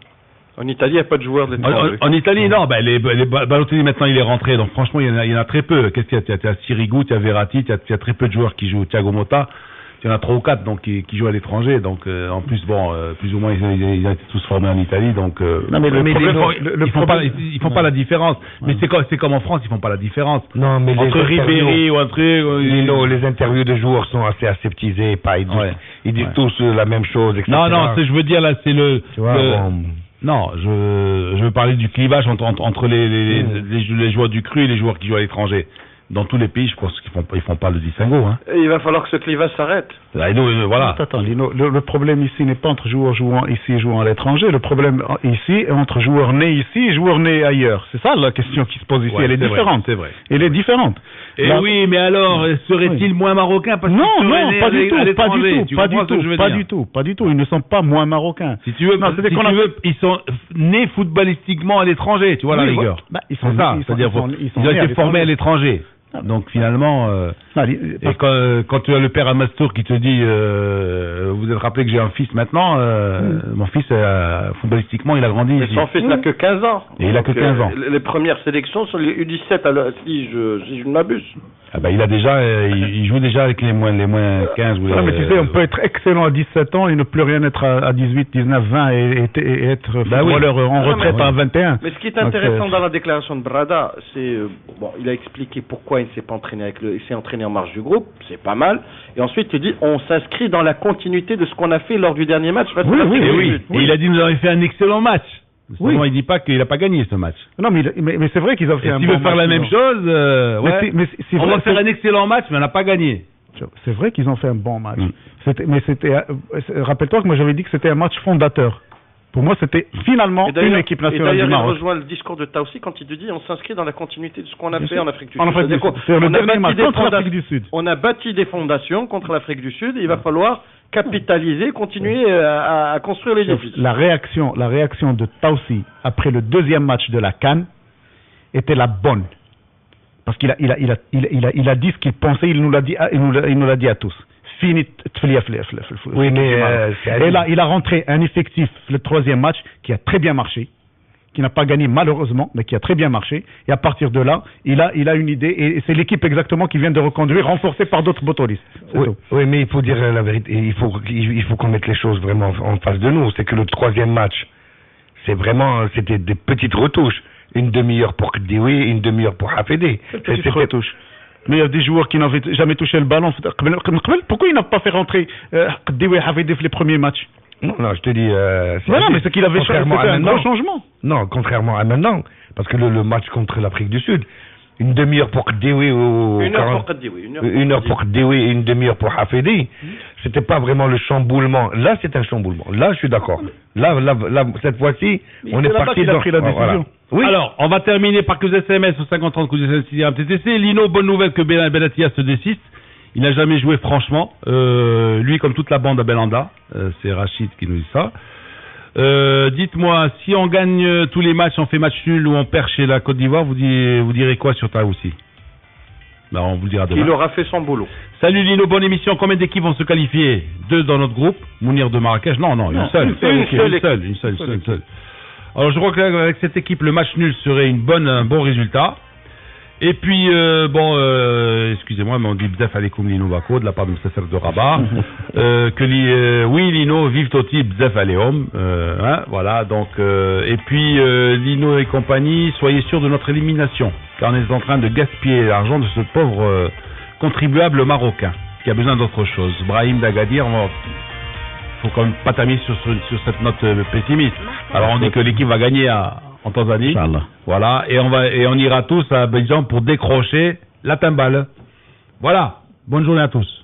En Italie, il n'y a pas de joueurs de l'étranger. En Italie, non, les Balotelli, maintenant, il est rentré. Donc, franchement, il y en a très peu. Qu'est-ce qu'il y a? Tu as Sirigu, tu as Verratti, tu as très peu de joueurs qui jouent. Thiago Motta. il y en a 3 ou 4 donc qui jouent à l'étranger, donc en plus plus ou moins ils ont été tous formés en Italie, donc non, mais ils font pas la différence. Mais c'est comme en France, ils font pas la différence. Non, mais entre Ribéry ou un truc. Les interviews de joueurs sont assez aseptisées, ils disent tous la même chose, etc. Non, je veux dire là, c'est non, je veux parler du clivage entre les joueurs du cru et les joueurs qui jouent à l'étranger. Dans tous les pays, je pense qu'ils font pas le distinguo. Hein. Et il va falloir que ce clivage s'arrête. Voilà. Attends, Lino, le problème ici n'est pas entre joueurs jouant ici et jouant à l'étranger. Le problème ici est entre joueurs nés ici et joueurs nés ailleurs. C'est ça la question qui se pose ici. Elle est différente. C'est vrai. Elle est différente. Et oui, mais alors, serait-il moins marocain parce non, pas du tout. Ils ne sont pas moins marocains. Si tu veux, ils sont nés footballistiquement à l'étranger, tu vois la rigueur. Ils sont ça, c'est-à-dire ils ont été formés à l'étranger. Donc finalement, et quand tu as le père Amastour qui te dit, vous êtes rappelé que j'ai un fils maintenant, mon fils footballistiquement il a grandi. Mais son fils n'a que 15 ans. Et il a que 15 ans. Les premières sélections sont les U17 si je ne m'abuse. Ah ben il joue déjà avec les moins 15 ou mais tu sais, on peut être excellent à 17 ans et ne plus rien être à 18, 19, 20 et être footballeur en retraite à 21. Mais ce qui est intéressant dans la déclaration de Brada, c'est il a expliqué pourquoi il s'est pas entraîné il s'est entraîné en marge du groupe, c'est pas mal. Et ensuite il dit on s'inscrit dans la continuité de ce qu'on a fait lors du dernier match. Oui. Et il a dit nous avons fait un excellent match. Seulement, il dit pas qu'il a pas gagné ce match. Non, mais c'est vrai qu'ils ont fait un bon match. S'il veut faire la même chose, on va faire un excellent match, mais on n'a pas gagné. C'est vrai qu'ils ont fait un bon match. Rappelle-toi que moi j'avais dit que c'était un match fondateur. Pour moi, c'était finalement une équipe nationale du Maroc. Et d'ailleurs, il rejoint le discours de Taoussi quand il dit on s'inscrit dans la continuité de ce qu'on a fait en Afrique du Sud. C'est le dernier match contre l'Afrique du Sud. On a bâti des fondations contre l'Afrique du Sud et il va falloir capitaliser, continuer à construire l'édifice. La réaction de Taoussi après le deuxième match de la CAN était la bonne. Parce qu'il a dit ce qu'il pensait, il nous l'a dit à tous. Fini. Oui, mais et là, il a rentré un effectif, le troisième match, qui a très bien marché, qui n'a pas gagné malheureusement, mais qui a très bien marché. Et à partir de là, il a une idée, et c'est l'équipe exactement qui vient de reconduire, renforcée par d'autres botolistes. Oui, mais il faut dire la vérité, il faut qu'on mette les choses vraiment en face de nous. C'est que le troisième match, c'était des petites retouches. Une demi-heure pour Kdioui, une demi-heure pour Hafidi. Petites retouches. Mais il y a des joueurs qui n'avaient jamais touché le ballon. Pourquoi ils n'ont pas fait rentrer Kdioui et Hafidi les premiers matchs? Non, je te dis... mais c'est qu'il avait fait un gros changement. Non, contrairement à maintenant. Parce que le match contre l'Afrique du Sud, une demi-heure pour Kdioui ou... Une heure pour Kdioui. Une heure pour Kdioui et une demi-heure pour Hafidi. C'était pas vraiment le chamboulement. Là, c'est un chamboulement. Là, je suis d'accord. Là, cette fois-ci, on est parti dans... pris la décision. Voilà. Oui. Alors, on va terminer par quelques SMS au 50-30 coup de MTTC. Lino, bonne nouvelle que Benatia se désiste. Il n'a jamais joué franchement. Lui, comme toute la bande à Belanda. C'est Rachid qui nous dit ça. Dites-moi, si on gagne tous les matchs, on fait match nul ou on perd chez la Côte d'Ivoire, vous direz quoi sur Taoussi? Ben, on vous le dira demain. Il aura fait son boulot. Salut Lino, bonne émission. Combien d'équipes vont se qualifier? 2 dans notre groupe. Mounir de Marrakech. Non, une seule. Une seule. Alors je crois qu'avec cette équipe, le match nul serait un bon résultat. Et puis, excusez-moi, mais on dit Bzef Alekoum Lino Bako de la part de Msafir de Rabat. Oui, Lino, vive Toti, Bzef Aleom. Voilà, donc, et puis, Lino et compagnie, soyez sûrs de notre élimination. Car on est en train de gaspiller l'argent de ce pauvre contribuable marocain qui a besoin d'autre chose. Brahim d'Agadir, faut quand même pas terminer sur cette note pessimiste. Alors on dit que l'équipe va gagner en Tanzanie. Inch'Allah. Voilà, et on ira tous à Abidjan pour décrocher la timbale. Voilà. Bonne journée à tous.